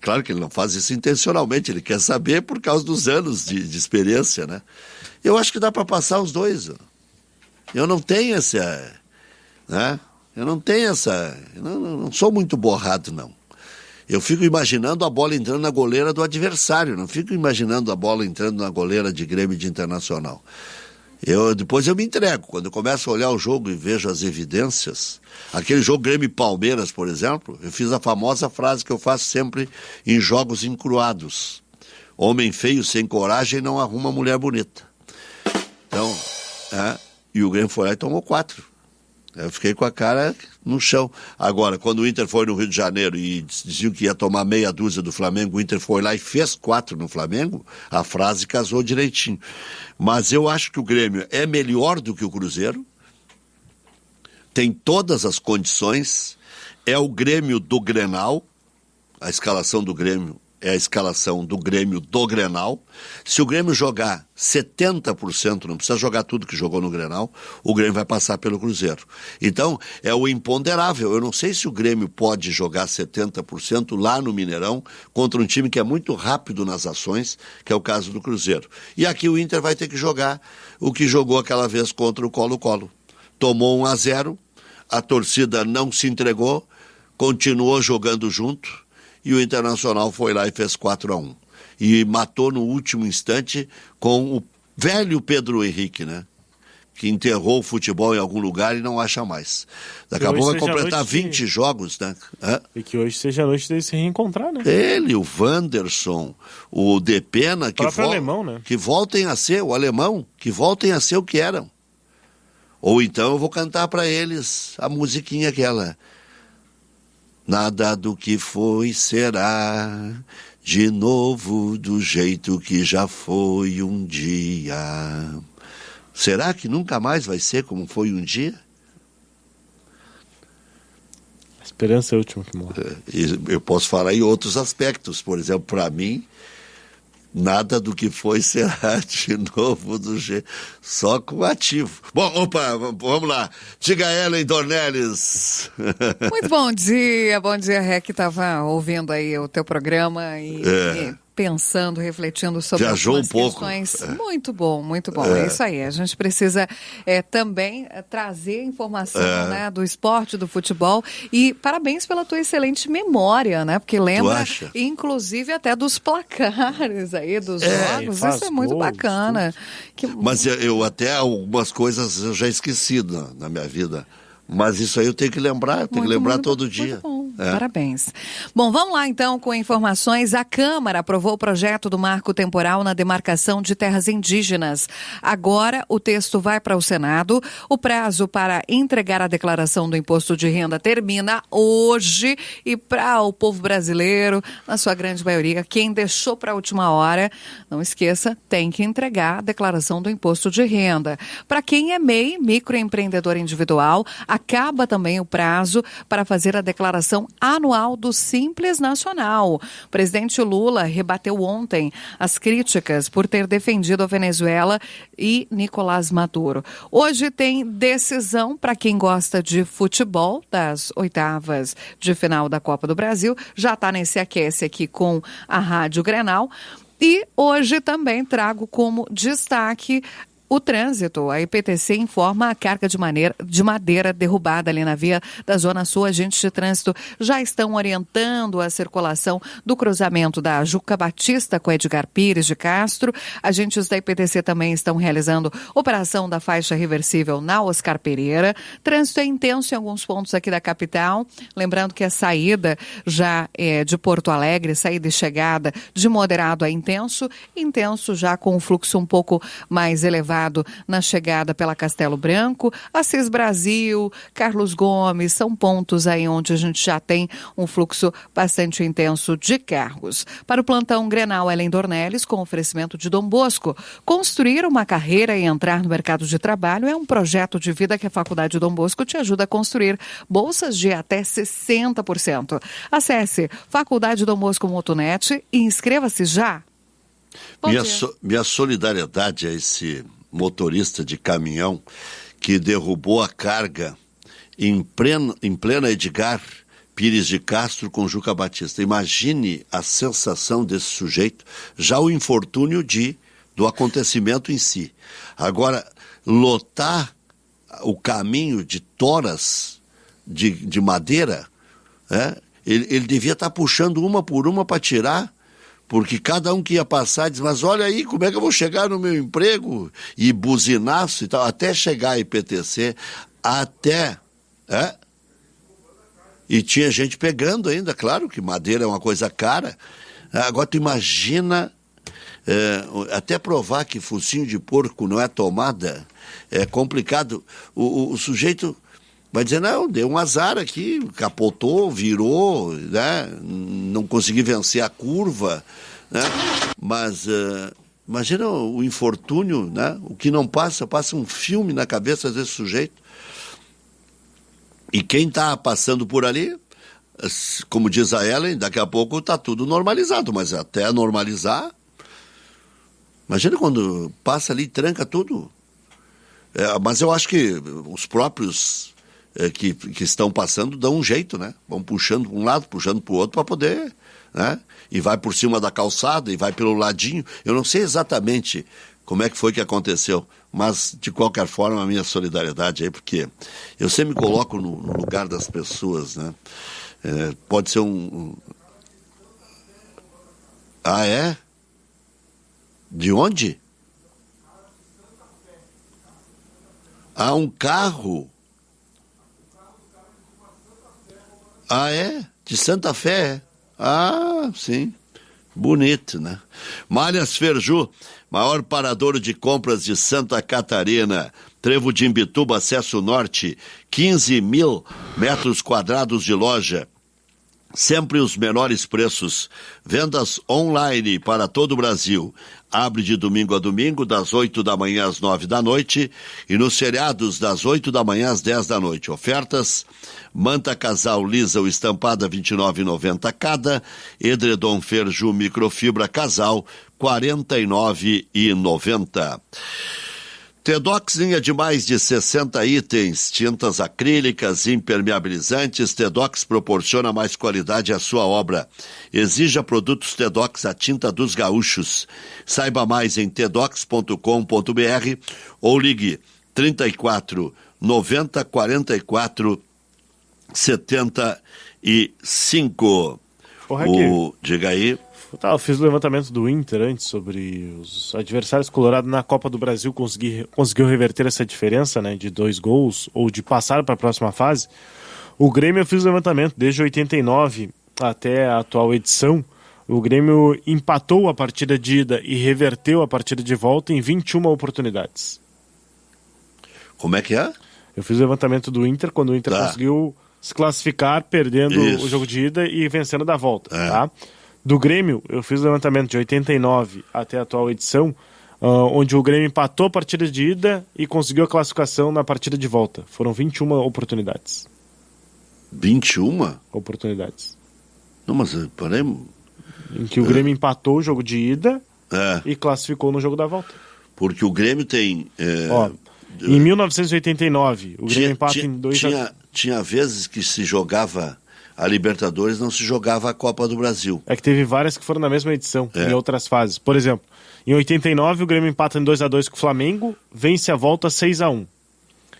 Claro que ele não faz isso intencionalmente, ele quer saber por causa dos anos de experiência, né? Eu acho que dá para passar os dois. Eu não tenho essa... né? Eu não tenho essa... Eu não sou muito borrado, não. Eu fico imaginando a bola entrando na goleira do adversário, não fico imaginando a bola entrando na goleira de Grêmio e de Internacional. Depois eu me entrego. Quando eu começo a olhar o jogo e vejo as evidências, aquele jogo Grêmio e Palmeiras, por exemplo, eu fiz a famosa frase que eu faço sempre em jogos encruados: homem feio sem coragem não arruma mulher bonita. Então, e o Grêmio foi lá e tomou 4. Eu fiquei com a cara no chão. Agora, quando o Inter foi no Rio de Janeiro e diziam que ia tomar meia dúzia do Flamengo, o Inter foi lá e fez 4 no Flamengo, a frase casou direitinho. Mas eu acho que o Grêmio é melhor do que o Cruzeiro, tem todas as condições, é o Grêmio do Grenal, a escalação do Grêmio é a escalação do Grêmio do Grenal. Se o Grêmio jogar 70%, não precisa jogar tudo que jogou no Grenal, o Grêmio vai passar pelo Cruzeiro. Então, é o imponderável. Eu não sei se o Grêmio pode jogar 70% lá no Mineirão contra um time que é muito rápido nas ações, que é o caso do Cruzeiro. E aqui o Inter vai ter que jogar o que jogou aquela vez contra o Colo-Colo. Tomou 1-0, a torcida não se entregou, continuou jogando junto, e o Internacional foi lá e fez 4-1. E matou no último instante com o velho Pedro Henrique, né? Que enterrou o futebol em algum lugar e não acha mais. Daqui a pouco vai completar 20 jogos, né? E que hoje seja a noite de se reencontrar, né? Ele, o Wanderson, o Depena, alemão, né? Que voltem a ser, o alemão, que voltem a ser o que eram. Ou então eu vou cantar para eles a musiquinha aquela: nada do que foi será de novo do jeito que já foi um dia. Será que nunca mais vai ser como foi um dia? A esperança é a última que morre. Eu posso falar em outros aspectos. Por exemplo, para mim, nada do que foi será de novo do jeito, só com ativo. Bom, vamos lá. Diga, Ellen Dornelles. Muito bom dia, Rec. Estava ouvindo aí o teu programa e pensando, refletindo sobre algumas questões. Muito bom. É isso aí. A gente precisa também trazer informação, né, do esporte, do futebol. E parabéns pela tua excelente memória, né? Porque lembra, inclusive, até dos placares aí, dos jogos. Isso é muito bacana. Mas eu até algumas coisas eu já esqueci na minha vida. Mas isso aí eu tenho que lembrar, todo dia. Muito bom. Parabéns. Bom, vamos lá então com informações. A Câmara aprovou o projeto do marco temporal na demarcação de terras indígenas. Agora o texto vai para o Senado. O prazo para entregar a declaração do imposto de renda termina hoje. E para o povo brasileiro, na sua grande maioria, quem deixou para a última hora, não esqueça, tem que entregar a declaração do imposto de renda. Para quem é MEI, microempreendedor individual, acaba também o prazo para fazer a declaração anual do Simples Nacional. O presidente Lula rebateu ontem as críticas por ter defendido a Venezuela e Nicolás Maduro. Hoje tem decisão para quem gosta de futebol das oitavas de final da Copa do Brasil. Já está nesse aquece aqui com a Rádio Grenal. E hoje também trago como destaque o trânsito. A IPTC informa a carga de madeira derrubada ali na via da Zona Sul. Agentes de trânsito já estão orientando a circulação do cruzamento da Juca Batista com Edgar Pires de Castro. Agentes da IPTC também estão realizando operação da faixa reversível na Oscar Pereira. Trânsito é intenso em alguns pontos aqui da capital. Lembrando que a saída já é de Porto Alegre, saída e chegada de moderado a intenso. Intenso já com um fluxo um pouco mais elevado na chegada pela Castelo Branco. Assis Brasil, Carlos Gomes, são pontos aí onde a gente já tem um fluxo bastante intenso de carros. Para o plantão Grenal, Ellen Dornelles, com oferecimento de Dom Bosco. Construir uma carreira e entrar no mercado de trabalho é um projeto de vida que a Faculdade Dom Bosco te ajuda a construir. Bolsas de até 60%. Acesse Faculdade Dom Bosco.net e inscreva-se já. Minha solidariedade a esse motorista de caminhão que derrubou a carga em plena Edgar Pires de Castro com Juca Batista. Imagine a sensação desse sujeito, já o infortúnio do acontecimento em si. Agora, lotar o caminho de toras de madeira, Ele devia estar puxando uma por uma para tirar, porque cada um que ia passar diz, mas olha aí, como é que eu vou chegar no meu emprego? E buzinaço e tal, até chegar a IPTC, E tinha gente pegando ainda, claro que madeira é uma coisa cara. Agora tu imagina, até provar que focinho de porco não é tomada, é complicado. O sujeito vai dizer, não, deu um azar aqui, capotou, virou, né? Não consegui vencer a curva, né? Mas imagina o infortúnio, né? O que não passa um filme na cabeça desse sujeito. E quem está passando por ali, como diz a Ellen, daqui a pouco está tudo normalizado, mas até normalizar, imagina quando passa ali e tranca tudo. Mas eu acho que os próprios que estão passando dão um jeito, né? Vão puxando para um lado, puxando para o outro para poder, né? E vai por cima da calçada e vai pelo ladinho. Eu não sei exatamente como é que foi que aconteceu, mas de qualquer forma a minha solidariedade aí, porque eu sempre me coloco no lugar das pessoas, né? Pode ser Ah, é? De onde? Ah, um carro. Ah, é? De Santa Fé? Ah, sim. Bonito, né? Malhas Ferju, maior paradouro de compras de Santa Catarina. Trevo de Imbituba, acesso norte, 15 mil metros quadrados de loja. Sempre os menores preços. Vendas online para todo o Brasil. Abre de domingo a domingo, das 8 da manhã às 9 da noite. E nos feriados, das 8 da manhã às 10 da noite. Ofertas: manta casal lisa ou estampada, R$ 29,90 cada. Edredom Ferju microfibra casal, R$ 49,90. Tedox, linha de mais de 60 itens, tintas acrílicas, impermeabilizantes. Tedox proporciona mais qualidade à sua obra. Exija produtos Tedox, a tinta dos gaúchos. Saiba mais em tedox.com.br ou ligue 34 90 44 75. Diga aí. Eu fiz o levantamento do Inter antes sobre os adversários colorados na Copa do Brasil, conseguiu reverter essa diferença, né, de 2 gols ou de passar para a próxima fase. O Grêmio, eu fiz o levantamento desde 89 até a atual edição. O Grêmio empatou a partida de ida e reverteu a partida de volta em 21 oportunidades. Como é que é? Eu fiz o levantamento do Inter quando o Inter conseguiu se classificar perdendo o jogo de ida e vencendo da volta, tá? Do Grêmio, eu fiz o levantamento de 89 até a atual edição, onde o Grêmio empatou a partida de ida e conseguiu a classificação na partida de volta. Foram 21 oportunidades. 21? Oportunidades. Não, mas parei... Em que o Grêmio empatou o jogo de ida e classificou no jogo da volta. Porque o Grêmio tem... em 1989, o Grêmio empata em 2-1. Tinha vezes que se jogava a Libertadores, não se jogava a Copa do Brasil. É que teve várias que foram na mesma edição, em outras fases. Por exemplo, em 89 o Grêmio empata em 2-2 com o Flamengo, vence a volta 6-1.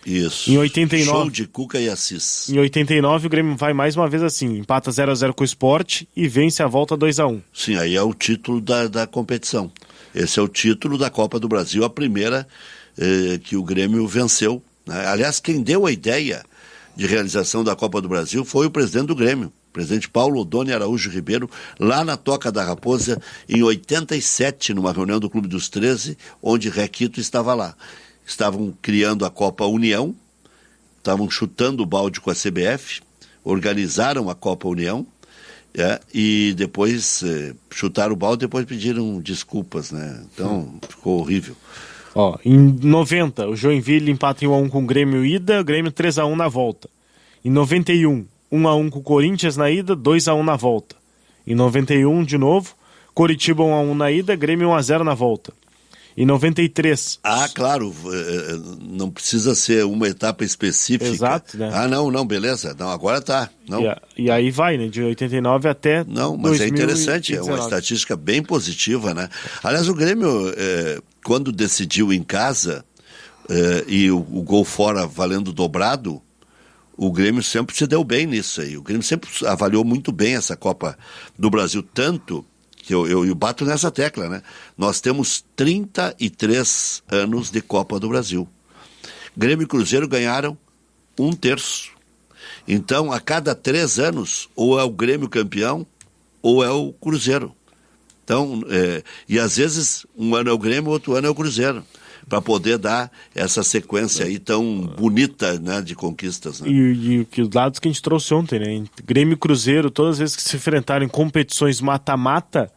Isso. Em 89, show de Cuca e Assis. Em 89 o Grêmio vai mais uma vez assim, empata 0-0 com o Sport e vence a volta 2-1. Sim, aí é o título da competição. Esse é o título da Copa do Brasil, a primeira que o Grêmio venceu, né? Aliás, quem deu a ideia de realização da Copa do Brasil foi o presidente do Grêmio, o presidente Paulo Odoni Araújo Ribeiro, lá na Toca da Raposa, em 87, numa reunião do Clube dos 13, onde Requito estava lá. Estavam criando a Copa União, estavam chutando o balde com a CBF, organizaram a Copa União, e depois chutaram o balde, depois pediram desculpas, né? Então, ficou horrível. Em 90, o Joinville empata em 1-1 com o Grêmio ida, o Grêmio 3-1 na volta. Em 91, 1-1 com o Corinthians na ida, 2-1 na volta. Em 91, de novo, Coritiba 1-1 na ida, Grêmio 1-0 na volta. Em 93... claro, não precisa ser uma etapa específica. Exato, né? Não, beleza. Não, agora tá. Não. E aí vai, né? De 89 até 2019. Não, mas é interessante, é uma estatística bem positiva, né? Aliás, o Grêmio, quando decidiu em casa, e o gol fora valendo dobrado, o Grêmio sempre se deu bem nisso aí. O Grêmio sempre avaliou muito bem essa Copa do Brasil, tanto que eu bato nessa tecla, né? Nós temos 33 anos de Copa do Brasil. Grêmio e Cruzeiro ganharam 1/3. Então, a cada 3 anos, ou é o Grêmio campeão, ou é o Cruzeiro. Então, e às vezes, um ano é o Grêmio, outro ano é o Cruzeiro, para poder dar essa sequência aí tão bonita, né, de conquistas. Né? E os dados que a gente trouxe ontem, né? Grêmio e Cruzeiro, todas as vezes que se enfrentaram em competições mata-mata,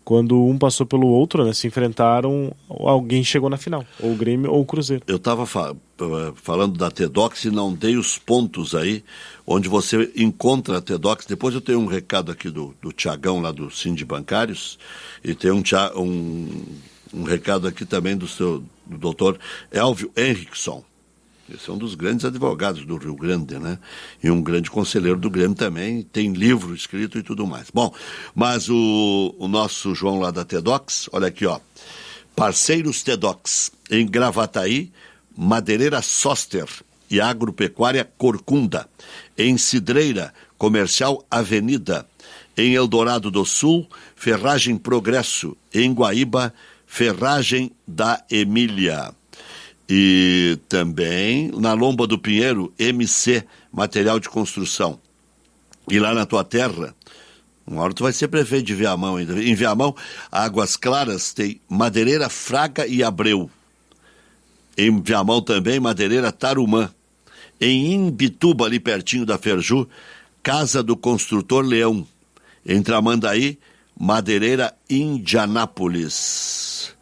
quando um passou pelo outro, né, se enfrentaram, alguém chegou na final, ou o Grêmio ou o Cruzeiro. Eu estava falando da TEDx e não dei os pontos aí, onde você encontra a TEDx. Depois eu tenho um recado aqui do Tiagão, lá do Sind Bancários, e tem um recado aqui também do doutor Elvio Henriksson. Esse é um dos grandes advogados do Rio Grande, né? E um grande conselheiro do Grêmio também, tem livro escrito e tudo mais. Bom, mas o nosso João lá da TEDx, olha aqui, ó. Parceiros TEDx, em Gravataí, Madeireira Soster e Agropecuária Corcunda. Em Cidreira, Comercial Avenida. Em Eldorado do Sul, Ferragem Progresso. Em Guaíba, Ferragem da Emília. E também na Lomba do Pinheiro, MC, material de construção. E lá na tua terra, uma hora tu vai ser prefeito de Viamão ainda. Em Viamão, Águas Claras tem Madeireira Fraga e Abreu. Em Viamão também, Madeireira Tarumã. Em Imbituba, ali pertinho da Ferju, Casa do Construtor Leão. Em Tramandaí, Madeireira Indianápolis.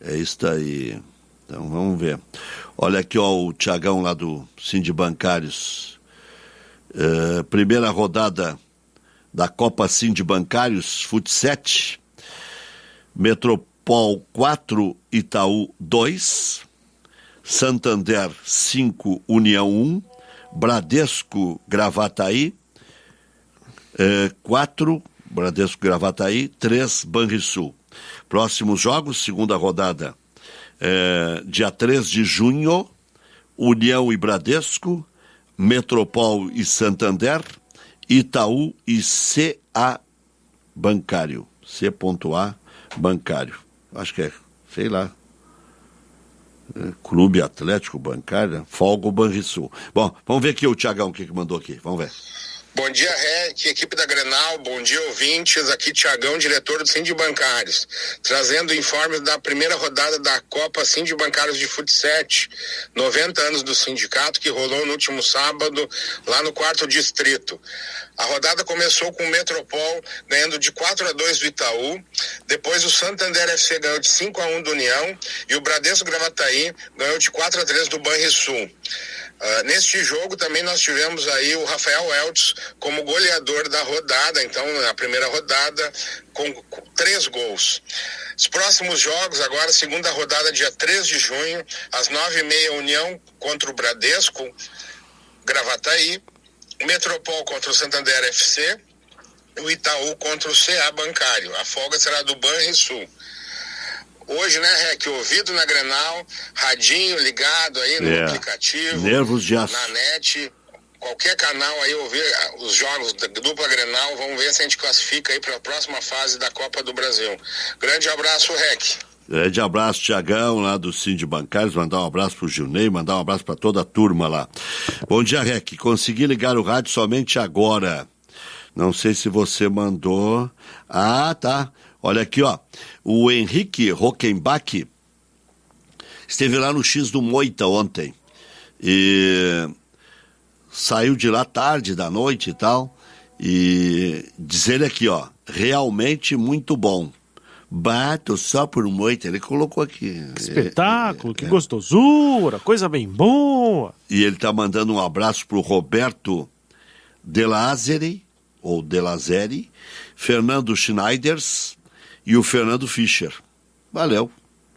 É isso aí. Então, vamos ver. Olha aqui, ó, o Tiagão lá do Sind Bancários. Primeira rodada da Copa Sind Bancários, Fut 7. Metropol 4, Itaú 2. Santander 5, União 1. Bradesco, Gravataí 4. Bradesco, Gravataí 3, Banrisul. Próximos jogos, segunda rodada. Dia 3 de junho, União e Bradesco, Metropol e Santander, Itaú e CA Bancário. C.A Bancário. Acho que sei lá. Clube Atlético Bancário, Folgo Banrisul. Bom, vamos ver aqui o Tiagão, o que mandou aqui. Vamos ver. Bom dia, REC, equipe da Grenal, bom dia, ouvintes, aqui Tiagão, diretor do Sind Bancários, trazendo informes da primeira rodada da Copa Sind Bancários de Fut 7, 90 anos do sindicato, que rolou no último sábado, lá no 4º distrito. A rodada começou com o Metropol ganhando de 4-2 do Itaú, depois o Santander FC ganhou de 5-1 do União, e o Bradesco Gravataí ganhou de 4-3 do Banrisul. Neste jogo também nós tivemos aí o Rafael Eltz como goleador da rodada, então na primeira rodada com 3 gols. Os próximos jogos, agora segunda rodada dia 3 de junho, às 9h30, União contra o Bradesco Gravataí, Metropol contra o Santander FC, o Itaú contra o CA Bancário. A folga será do Banrisul. Hoje, né, Rec, ouvido na Grenal, radinho ligado aí no aplicativo, nervos de aço. na net, qualquer canal aí, ouvir os jogos da dupla Grenal, vamos ver se a gente classifica aí para a próxima fase da Copa do Brasil. Grande abraço, Rec. Grande abraço, Tiagão, lá do Sind Bancários, mandar um abraço pro Gilney, mandar um abraço para toda a turma lá. Bom dia, Rec, consegui ligar o rádio somente agora. Não sei se você mandou... Ah, tá. Olha aqui, ó, o Henrique Rockenbach esteve lá no X do Moita ontem e saiu de lá tarde da noite e tal, e diz ele aqui, ó, realmente muito bom. Bato só por Moita, ele colocou aqui. Que espetáculo, que gostosura, coisa bem boa. E ele tá mandando um abraço pro Roberto Delazeri, ou Delazeri, Fernando Schneiders e o Fernando Fischer. Valeu.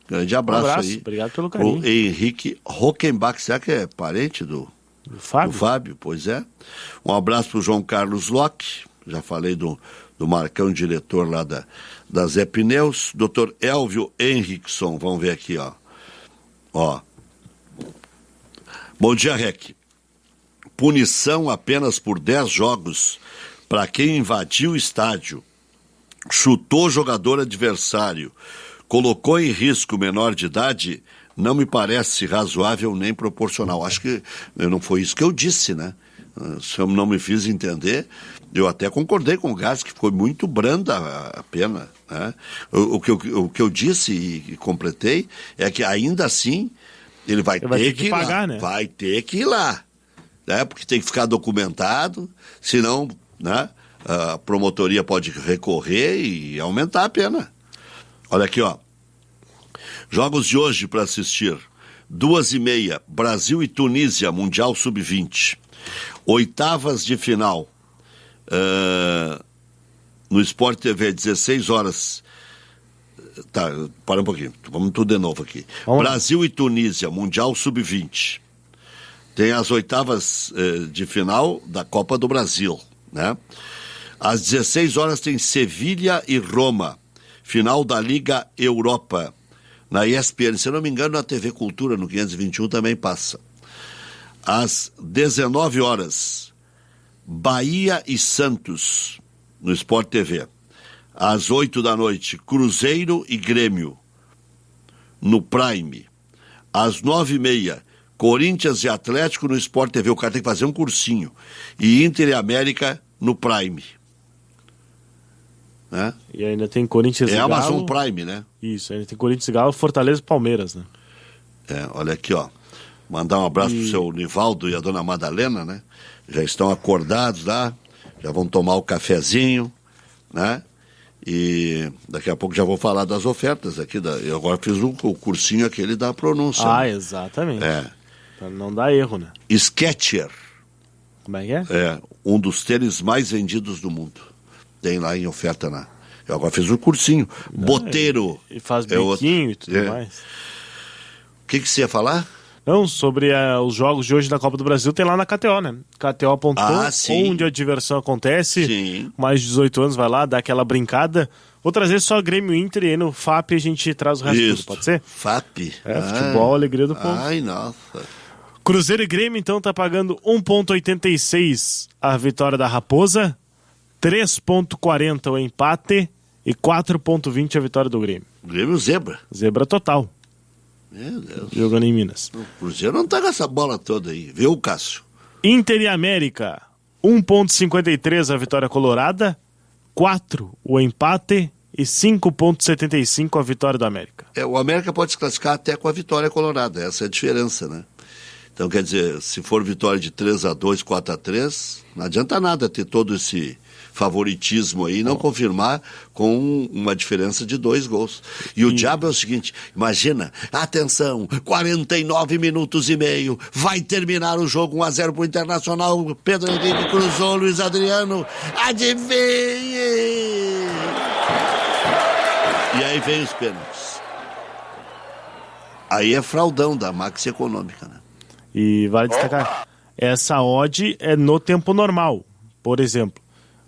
Grande abraço aí. Obrigado pelo carinho. O Henrique Rockenbach, será que é parente do Fábio? Do Fábio, pois é. Um abraço pro João Carlos Locke, já falei do Marcão, diretor lá da Zé Pneus. Dr. Elvio Henriksson, vamos ver aqui, ó. Bom dia, Rec. punição apenas por 10 jogos para quem invadiu o estádio, chutou jogador adversário, colocou em risco menor de idade, não me parece razoável nem proporcional. Acho que não foi isso que eu disse, né? Se eu não me fiz entender, eu até concordei com o Gás, que foi muito branda a pena, né? O que eu disse e completei é que ainda assim ele vai ter que ir pagar, lá, né? Vai ter que ir lá, né? Porque tem que ficar documentado, senão, né, a promotoria pode recorrer e aumentar a pena. Olha aqui, ó. Jogos de hoje para assistir. 2h30, Brasil e Tunísia, Mundial Sub-20. Oitavas de final. No Sport TV, 16 horas. Tá, para um pouquinho. Vamos tudo de novo aqui. Brasil e Tunísia, Mundial Sub-20. Tem as oitavas de final da Copa do Brasil, né? Às 16 horas tem Sevilha e Roma, final da Liga Europa, na ESPN. Se eu não me engano, na TV Cultura, no 521, também passa. Às 19 horas, Bahia e Santos, no Sport TV. Às 8 da noite, Cruzeiro e Grêmio, no Prime. Às 9h30, Corinthians e Atlético, no Sport TV. O cara tem que fazer um cursinho. E Inter e América, no Prime. Né? E ainda tem Corinthians e Galo. É Amazon Prime, né? Isso, ainda tem Corinthians e Galo, Fortaleza e Palmeiras, né? Olha aqui, ó. Mandar um abraço pro seu Nivaldo e a dona Madalena, né? Já estão acordados lá, já vão tomar o cafezinho, né? E daqui a pouco já vou falar das ofertas aqui. Eu agora fiz o cursinho aquele da pronúncia. Né? Exatamente. Pra não dar erro, né? Skechers. Como é que é? Um dos tênis mais vendidos do mundo. Tem lá em oferta na... Eu agora fiz um cursinho. Boteiro. E faz biquinho e tudo mais. O que você ia falar? Não, sobre os jogos de hoje da Copa do Brasil, tem lá na KTO, né? KTO.com, onde a diversão acontece. Sim. Mais de 18 anos, vai lá, dá aquela brincada. Vou trazer só Grêmio Inter e aí no FAP a gente traz o resto tudo, pode ser? FAP. Futebol, alegria do povo. Ai, nossa. Cruzeiro e Grêmio, então, tá pagando 1,86 a vitória da Raposa, 3,40 o empate e 4,20 a vitória do Grêmio. Grêmio zebra. Zebra total. Meu Deus. Jogando em Minas. O Cruzeiro não tá com essa bola toda aí, viu, Cássio? Inter e América, 1,53 a vitória colorada, 4 o empate e 5,75 a vitória do América. O América pode se classificar até com a vitória colorada, essa é a diferença, né? Então, quer dizer, se for vitória de 3-2, 4-3, não adianta nada ter todo esse favoritismo aí, não confirmar com uma diferença de 2 gols. E o diabo é o seguinte, imagina, atenção, 49 minutos e meio, vai terminar o jogo 1-0 pro Internacional, Pedro Henrique cruzou, Luiz Adriano, adivinhe! E aí vem os pênaltis. Aí é fraudão da Maxi Econômica, né? E vale destacar, essa odd é no tempo normal, por exemplo.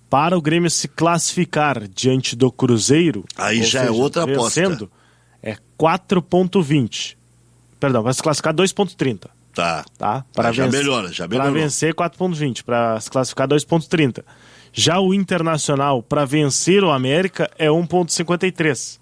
Para o Grêmio se classificar diante do Cruzeiro, aí já é outra aposta. É 4,20. Perdão, vai se classificar 2,30. Tá. Para já melhora, já melhorou. Para vencer 4,20, para se classificar 2,30. Já o Internacional, para vencer o América, é 1,53.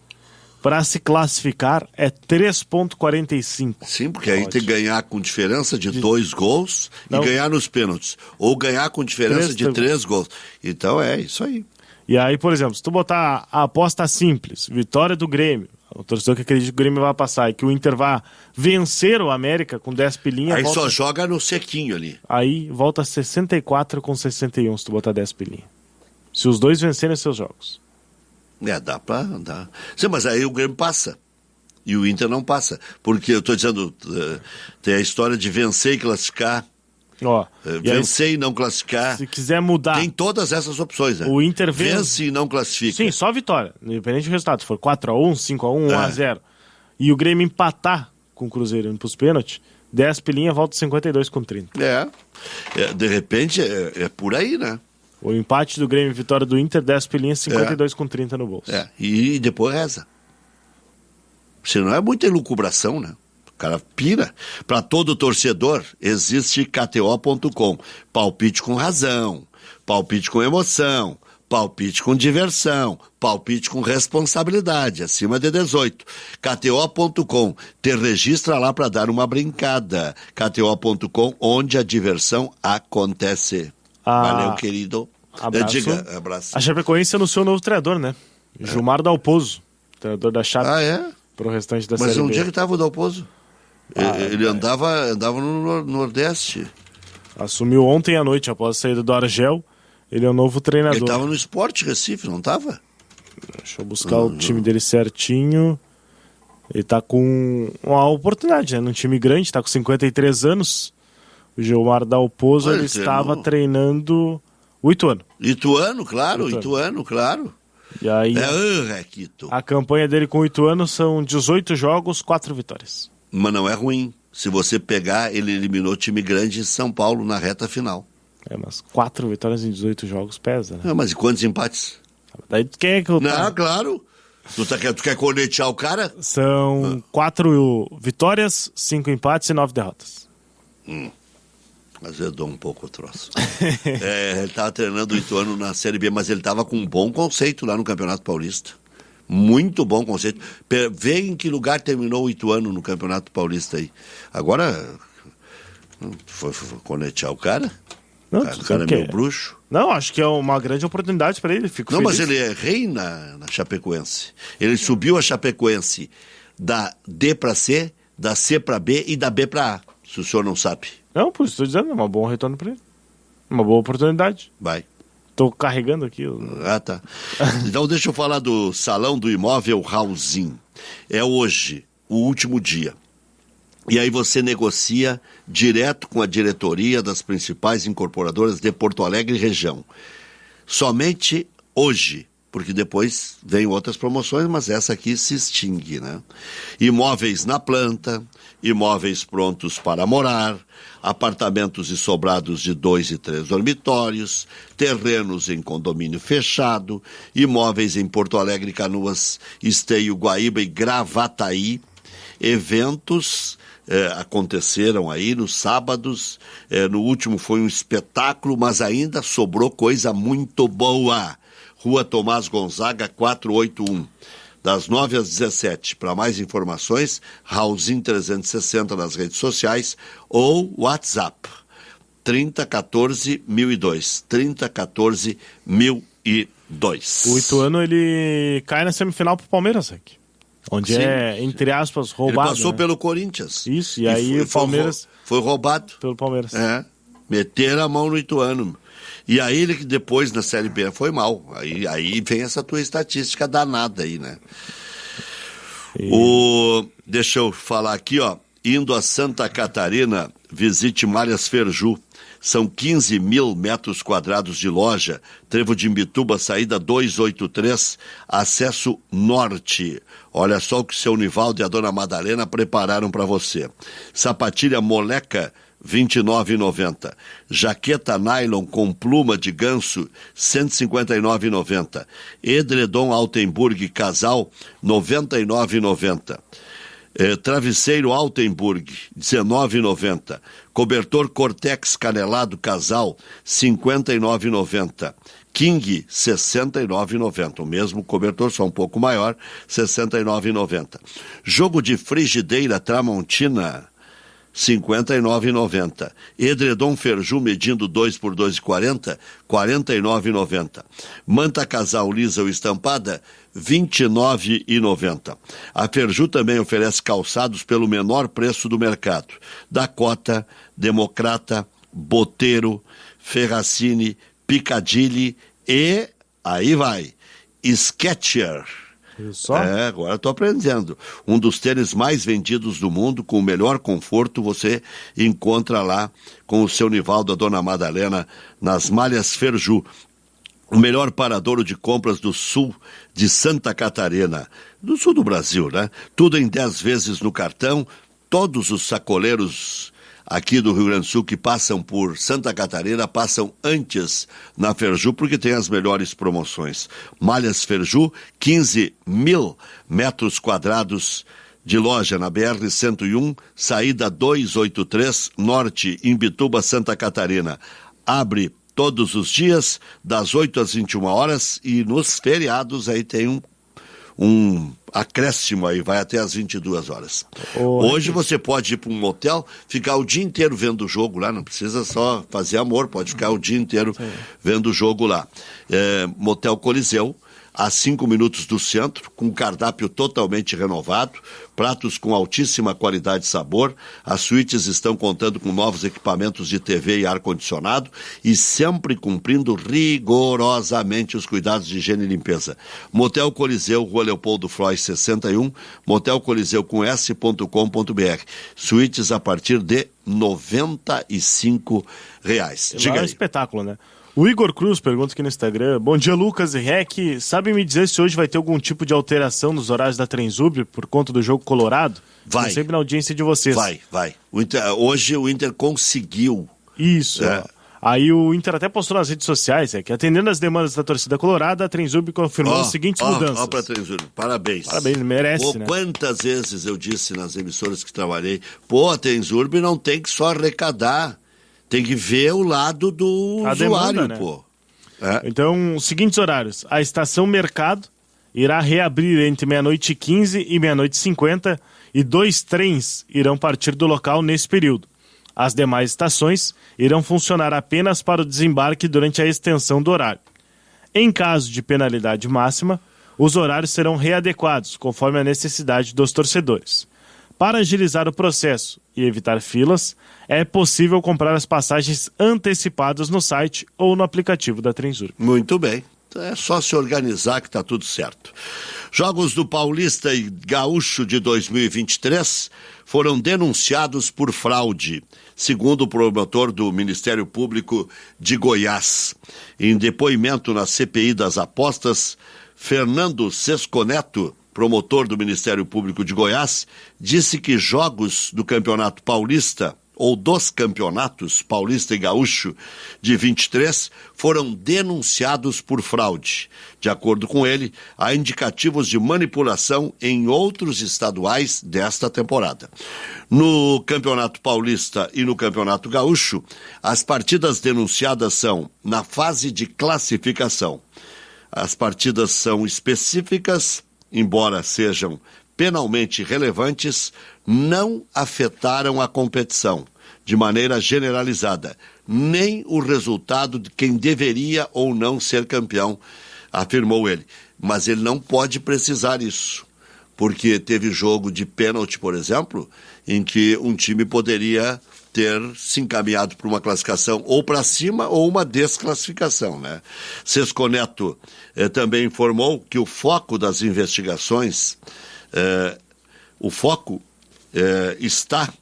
Para se classificar é 3,45. Sim, porque aí tem que ganhar com diferença de 2 gols e ganhar nos pênaltis. Ou ganhar com diferença de 3 gols. Então é isso aí. E aí, por exemplo, se tu botar a aposta simples, vitória do Grêmio, o torcedor que acredita que o Grêmio vai passar e que o Inter vai vencer o América com 10 pilinhas... Aí volta... só joga no sequinho ali. Aí volta 64,61 se tu botar 10 pilinhas. Se os dois vencerem seus jogos. Dá pra andar. Sim, mas aí o Grêmio passa. E o Inter não passa. Porque eu tô dizendo, tem a história de vencer e classificar. Vencer e não classificar. Se quiser mudar. Tem todas essas opções, né? O Inter vence e não classifica. Sim, só vitória. Independente do resultado. Se for 4-1, 5-1, 1-0. E o Grêmio empatar com o Cruzeiro indo pros pênaltis, 10 pilinhas volta 52,30. De repente é por aí, né? O empate do Grêmio e vitória do Inter, 10 pilinhas, 52,30 no bolso. E depois reza. Senão é muita elucubração, né? cara pira. Para todo torcedor, existe KTO.com. Palpite com razão, palpite com emoção, palpite com diversão, palpite com responsabilidade, acima de 18. KTO.com, te registra lá para dar uma brincada. KTO.com, onde a diversão acontece. Valeu, querido. Abraço. Diga, abraço. A Chapecoense anunciou o novo treinador, né? Gilmar Dalpozo, treinador da Chape. Ah, é? Pro restante da Mas Série B. onde é que estava o Dalpozo? Ele andava no Nordeste. Assumiu ontem à noite, após a saída do Argel. Ele é o novo treinador. Ele estava no Sport Recife, não estava? Deixa eu buscar o time dele certinho. Ele tá com uma oportunidade, né? Num time grande, tá com 53 anos. O Gilmar Dalpozo, ele estava treinando o Ituano. Ituano, claro. E aí, a campanha dele com o Ituano são 18 jogos, 4 vitórias. Mas não é ruim. Se você pegar, ele eliminou o time grande de São Paulo na reta final. Mas 4 vitórias em 18 jogos pesa, né? Mas e quantos empates? Daí quem é que eu Não, claro. Tu quer cornetear o cara? São 4 vitórias, 5 empates e 9 derrotas. Azedou um pouco o troço. Ele estava treinando o Ituano na Série B, mas ele estava com um bom conceito lá no Campeonato Paulista. Muito bom conceito. Vê em que lugar terminou o Ituano no Campeonato Paulista aí. Agora, foi cornetear o cara? Não, o cara é meio bruxo. Não, acho que é uma grande oportunidade para ele. Fico feliz. Mas ele é rei na Chapecoense. Ele subiu a Chapecoense da D para C, da C para B e da B para A, se o senhor não sabe. Não, por isso estou dizendo, é um bom retorno para ele. Uma boa oportunidade. Vai. Estou carregando aqui. Ah, tá. Então deixa eu falar do Salão do Imóvel Raulzin. É hoje, o último dia. E aí você negocia direto com a diretoria das principais incorporadoras de Porto Alegre e região. Somente hoje, porque depois vem outras promoções, mas essa aqui se extingue, né? Imóveis na planta, imóveis prontos para morar, apartamentos e sobrados de 2 e 3 dormitórios, terrenos em condomínio fechado, imóveis em Porto Alegre, Canoas, Esteio, Guaíba e Gravataí, eventos aconteceram aí nos sábados, no último foi um espetáculo, mas ainda sobrou coisa muito boa. Rua Tomás Gonzaga, 481, das 9 às 17. Para mais informações, Raulzin 360 nas redes sociais ou WhatsApp, 3014-1002, 3014-1002. O Ituano, ele cai na semifinal pro Palmeiras, aqui. Onde sim, entre aspas, roubado. Ele passou, né, pelo Corinthians. Isso, e aí o Palmeiras... Foi roubado. Pelo Palmeiras. Meteram a mão no Ituano. E aí ele que depois na Série B foi mal. Aí vem essa tua estatística danada aí, né? Deixa eu falar aqui, ó. Indo a Santa Catarina, visite Malhas Ferju. São 15 mil metros quadrados de loja. Trevo de Imbituba, saída 283, acesso norte. Olha só o que o seu Nivaldo e a dona Madalena prepararam para você. Sapatilha Moleca, R$29,90. Jaqueta nylon com pluma de ganso, R$159,90. Edredom Altenburg casal, R$99,90. Travesseiro Altenburg, R$19,90. Cobertor Cortex canelado casal, R$59,90. King, R$69,90. O mesmo cobertor, só um pouco maior, R$69,90. Jogo de frigideira Tramontina, R$59,90. Edredom Ferju medindo 2 por 2,40, R$49,90. Manta casal lisa ou estampada, R$29,90. A Ferju também oferece calçados pelo menor preço do mercado. Dakota, Democrata, Boteiro, Ferracini, Piccadilly e, aí vai, Skechers. Agora eu tô aprendendo. Um dos tênis mais vendidos do mundo, com o melhor conforto, você encontra lá com o seu Nivaldo, a dona Madalena, nas Malhas Ferju. O melhor paradouro de compras do sul de Santa Catarina, do sul do Brasil, né? Tudo em 10 vezes no cartão. Todos os sacoleiros aqui do Rio Grande do Sul que passam por Santa Catarina passam antes na Ferju, porque tem as melhores promoções. Malhas Ferju, 15 mil metros quadrados de loja na BR-101, saída 283, norte, em Imbituba, Santa Catarina. Abre todos os dias, das 8 às 21 horas, e nos feriados aí tem um acréscimo aí, vai até às 22 horas. Hoje você pode ir para um motel, ficar o dia inteiro vendo o jogo lá, não precisa só fazer amor, pode ficar o dia inteiro vendo o jogo lá. Motel Coliseu, a 5 minutos do centro, com cardápio totalmente renovado, pratos com altíssima qualidade e sabor. As suítes estão contando com novos equipamentos de TV e ar-condicionado e sempre cumprindo rigorosamente os cuidados de higiene e limpeza. Motel Coliseu, Rua Leopoldo Frois 61, Motel Coliseu com s.com.br. Suítes a partir de R$ 95. Diga aí. É um aí. espetáculo, né? O Igor Cruz pergunta aqui no Instagram: bom dia, Lucas e Rec. Sabe me dizer se hoje vai ter algum tipo de alteração nos horários da Trenzub por conta do jogo colorado? Vai. Estou sempre na audiência de vocês. Vai. Hoje o Inter conseguiu. Isso. Aí o Inter até postou nas redes sociais que, atendendo às demandas da torcida colorada, a Trenzub confirmou as seguintes mudanças. Ó pra Trenzub, parabéns. Parabéns, merece, né? Quantas vezes eu disse nas emissoras que trabalhei, a Trenzub não tem que só arrecadar, tem que ver o lado do usuário, demanda, né? Então, os seguintes horários: a estação Mercado irá reabrir entre 00h15 e 00h50 e 2 trens irão partir do local nesse período. As demais estações irão funcionar apenas para o desembarque durante a extensão do horário. Em caso de penalidade máxima, os horários serão readequados conforme a necessidade dos torcedores. Para agilizar o processo e evitar filas, é possível comprar as passagens antecipadas no site ou no aplicativo da Trenzur. Muito bem. É só se organizar que está tudo certo. Jogos do Paulista e Gaúcho de 2023 foram denunciados por fraude, segundo o promotor do Ministério Público de Goiás. Em depoimento na CPI das apostas, Fernando Sesconeto, promotor do Ministério Público de Goiás, disse que jogos do Campeonato Paulista, ou dos campeonatos Paulista e Gaúcho de 23, foram denunciados por fraude. De acordo com ele, há indicativos de manipulação em outros estaduais desta temporada. No Campeonato Paulista e no Campeonato Gaúcho, as partidas denunciadas são na fase de classificação. As partidas são específicas, embora sejam penalmente relevantes, não afetaram a competição de maneira generalizada, nem o resultado de quem deveria ou não ser campeão, afirmou ele. Mas ele não pode precisar isso, porque teve jogo de pênalti, por exemplo, em que um time poderia ter se encaminhado para uma classificação ou para cima ou uma desclassificação, né? Sesconeto também informou que o foco das investigações está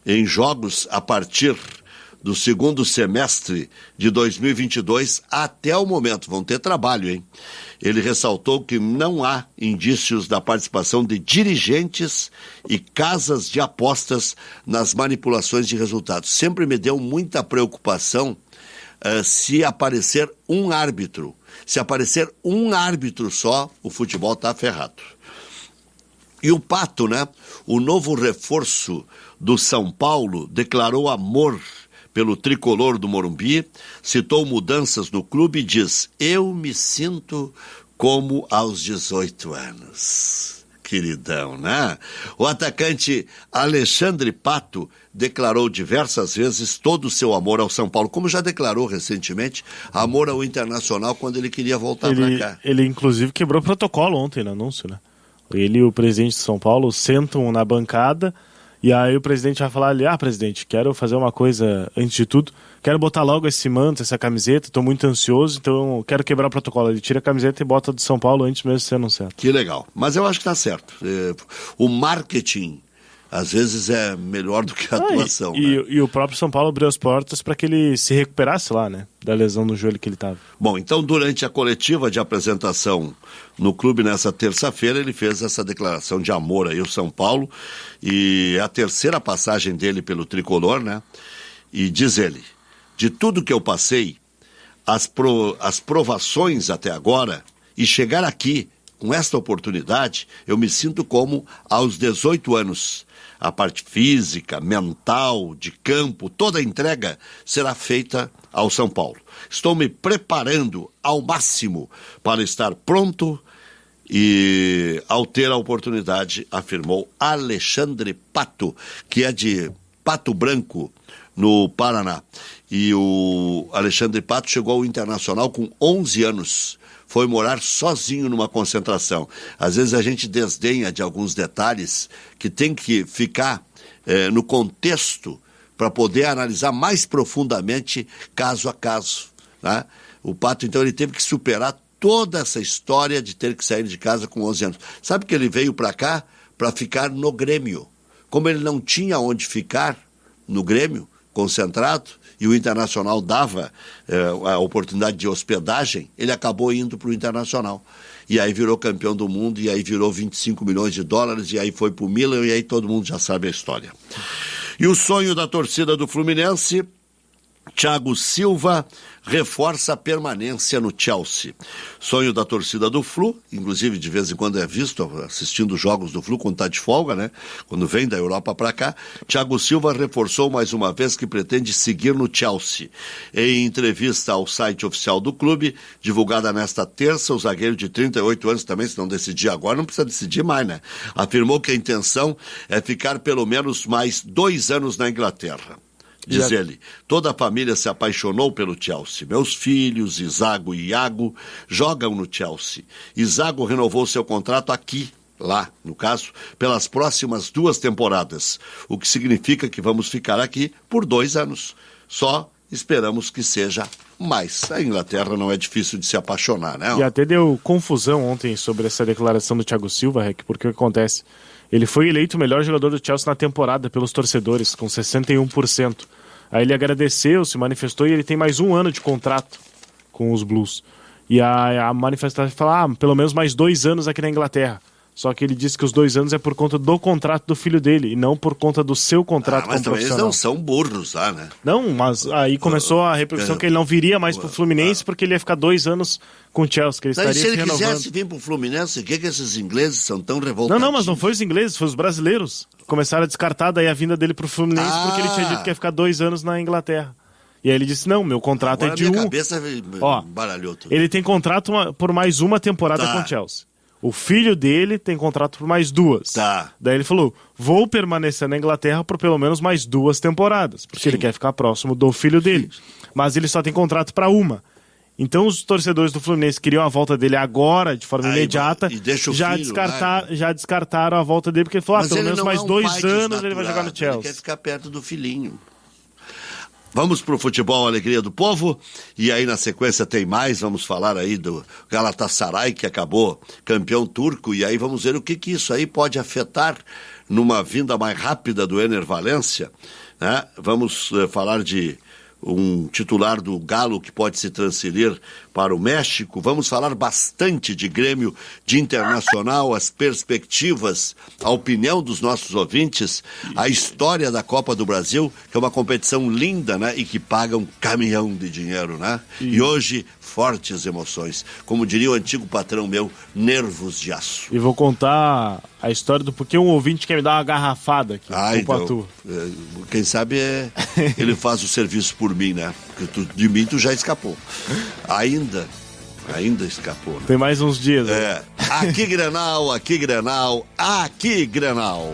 em jogos a partir do segundo semestre de 2022 até o momento. Vão ter trabalho, hein? Ele ressaltou que não há indícios da participação de dirigentes e casas de apostas nas manipulações de resultados. Sempre me deu muita preocupação se aparecer um árbitro. Se aparecer um árbitro só, o futebol está ferrado. E o Pato, né? O novo reforço do São Paulo declarou amor pelo tricolor do Morumbi, citou mudanças no clube e diz: eu me sinto como aos 18 anos. Queridão, né? O atacante Alexandre Pato declarou diversas vezes todo o seu amor ao São Paulo, como já declarou recentemente amor ao Internacional quando ele queria voltar para cá. Ele inclusive quebrou protocolo ontem no anúncio, né? Ele e o presidente de São Paulo sentam na bancada e aí o presidente vai falar ali: presidente, quero fazer uma coisa antes de tudo, quero botar logo esse manto, essa camiseta, estou muito ansioso, então quero quebrar o protocolo. Ele tira a camiseta e bota do São Paulo antes mesmo de ser anunciado. Que legal, mas eu acho que está certo. O marketing às vezes é melhor do que a atuação. Né? E o próprio São Paulo abriu as portas para que ele se recuperasse lá, né? Da lesão no joelho que ele estava. Bom, então durante a coletiva de apresentação no clube nessa terça-feira, ele fez essa declaração de amor aí ao São Paulo, e a terceira passagem dele pelo tricolor, né? E diz ele: de tudo que eu passei, as provações até agora, e chegar aqui com esta oportunidade, eu me sinto como aos 18 anos. A parte física, mental, de campo, toda a entrega será feita ao São Paulo. Estou me preparando ao máximo para estar pronto e, ao ter a oportunidade, afirmou Alexandre Pato, que é de Pato Branco, no Paraná. E o Alexandre Pato chegou ao Internacional com 11 anos. Foi morar sozinho numa concentração. Às vezes a gente desdenha de alguns detalhes que tem que ficar no contexto para poder analisar mais profundamente caso a caso, né? O Pato, então, ele teve que superar toda essa história de ter que sair de casa com 11 anos. Sabe que ele veio para cá para ficar no Grêmio. Como ele não tinha onde ficar no Grêmio, concentrado, e o Internacional dava a oportunidade de hospedagem, ele acabou indo para o Internacional. E aí virou campeão do mundo, e aí virou 25 milhões de dólares, e aí foi para o Milan, e aí todo mundo já sabe a história. E o sonho da torcida do Fluminense, Thiago Silva reforça a permanência no Chelsea. Sonho da torcida do Flu, inclusive de vez em quando é visto assistindo jogos do Flu quando está de folga, né? Quando vem da Europa para cá. Thiago Silva reforçou mais uma vez que pretende seguir no Chelsea. Em entrevista ao site oficial do clube, divulgada nesta terça, o zagueiro de 38 anos também, se não decidir agora, não precisa decidir mais, né? Afirmou que a intenção é ficar pelo menos mais 2 anos na Inglaterra. Diz ele, toda a família se apaixonou pelo Chelsea. Meus filhos, Isago e Iago, jogam no Chelsea. Isago renovou seu contrato aqui, lá, no caso, pelas próximas 2 temporadas, o que significa que vamos ficar aqui por 2 anos. Só esperamos que seja mais. A Inglaterra não é difícil de se apaixonar, né? E até deu confusão ontem sobre essa declaração do Thiago Silva, Rec, porque o que acontece? Ele foi eleito o melhor jogador do Chelsea na temporada pelos torcedores, com 61%. Aí ele agradeceu, se manifestou e ele tem mais 1 ano de contrato com os Blues. E a manifestação fala, pelo menos mais 2 anos aqui na Inglaterra. Só que ele disse que os 2 anos é por conta do contrato do filho dele e não por conta do seu contrato como profissional. Mas também eles não são burros lá, né? Não, mas aí começou a repercussão que ele não viria mais pro Fluminense porque ele ia ficar 2 anos com o Chelsea, que ele estaria se ele renovando. Quisesse vir pro Fluminense, o que esses ingleses são tão revoltados? Não, mas não foi os ingleses, foi os brasileiros. Começaram a descartar daí a vinda dele pro Fluminense porque ele tinha dito que ia ficar 2 anos na Inglaterra. E aí ele disse, não, meu contrato agora é de minha cabeça baralhou tudo. Ele tem contrato por mais 1 temporada com o Chelsea. O filho dele tem contrato por mais 2. Tá. Daí ele falou, vou permanecer na Inglaterra por pelo menos mais 2 temporadas, porque ele quer ficar próximo do filho dele. Mas ele só tem contrato para 1. Então os torcedores do Fluminense queriam a volta dele agora, de forma imediata, já descartaram a volta dele, porque ele falou, pelo menos mais 2 anos ele vai jogar no Chelsea. Ele quer ficar perto do filhinho. Vamos pro futebol, alegria do povo, e aí na sequência tem mais, vamos falar aí do Galatasaray, que acabou campeão turco, e aí vamos ver o que isso aí pode afetar numa vinda mais rápida do Ener Valencia, né? Vamos falar de um titular do Galo que pode se transferir para o México. Vamos falar bastante de Grêmio, de Internacional, as perspectivas, a opinião dos nossos ouvintes, a história da Copa do Brasil, que é uma competição linda, né? E que paga um caminhão de dinheiro, né? E hoje, fortes emoções. Como diria o antigo patrão meu, nervos de aço. E vou contar a história do porquê um ouvinte quer me dar uma garrafada aqui. Então, quem sabe ele faz o serviço por mim, né? Porque de mim tu já escapou. Ainda escapou, né? Tem mais uns dias. Aqui Grenal, aqui Grenal, aqui Grenal.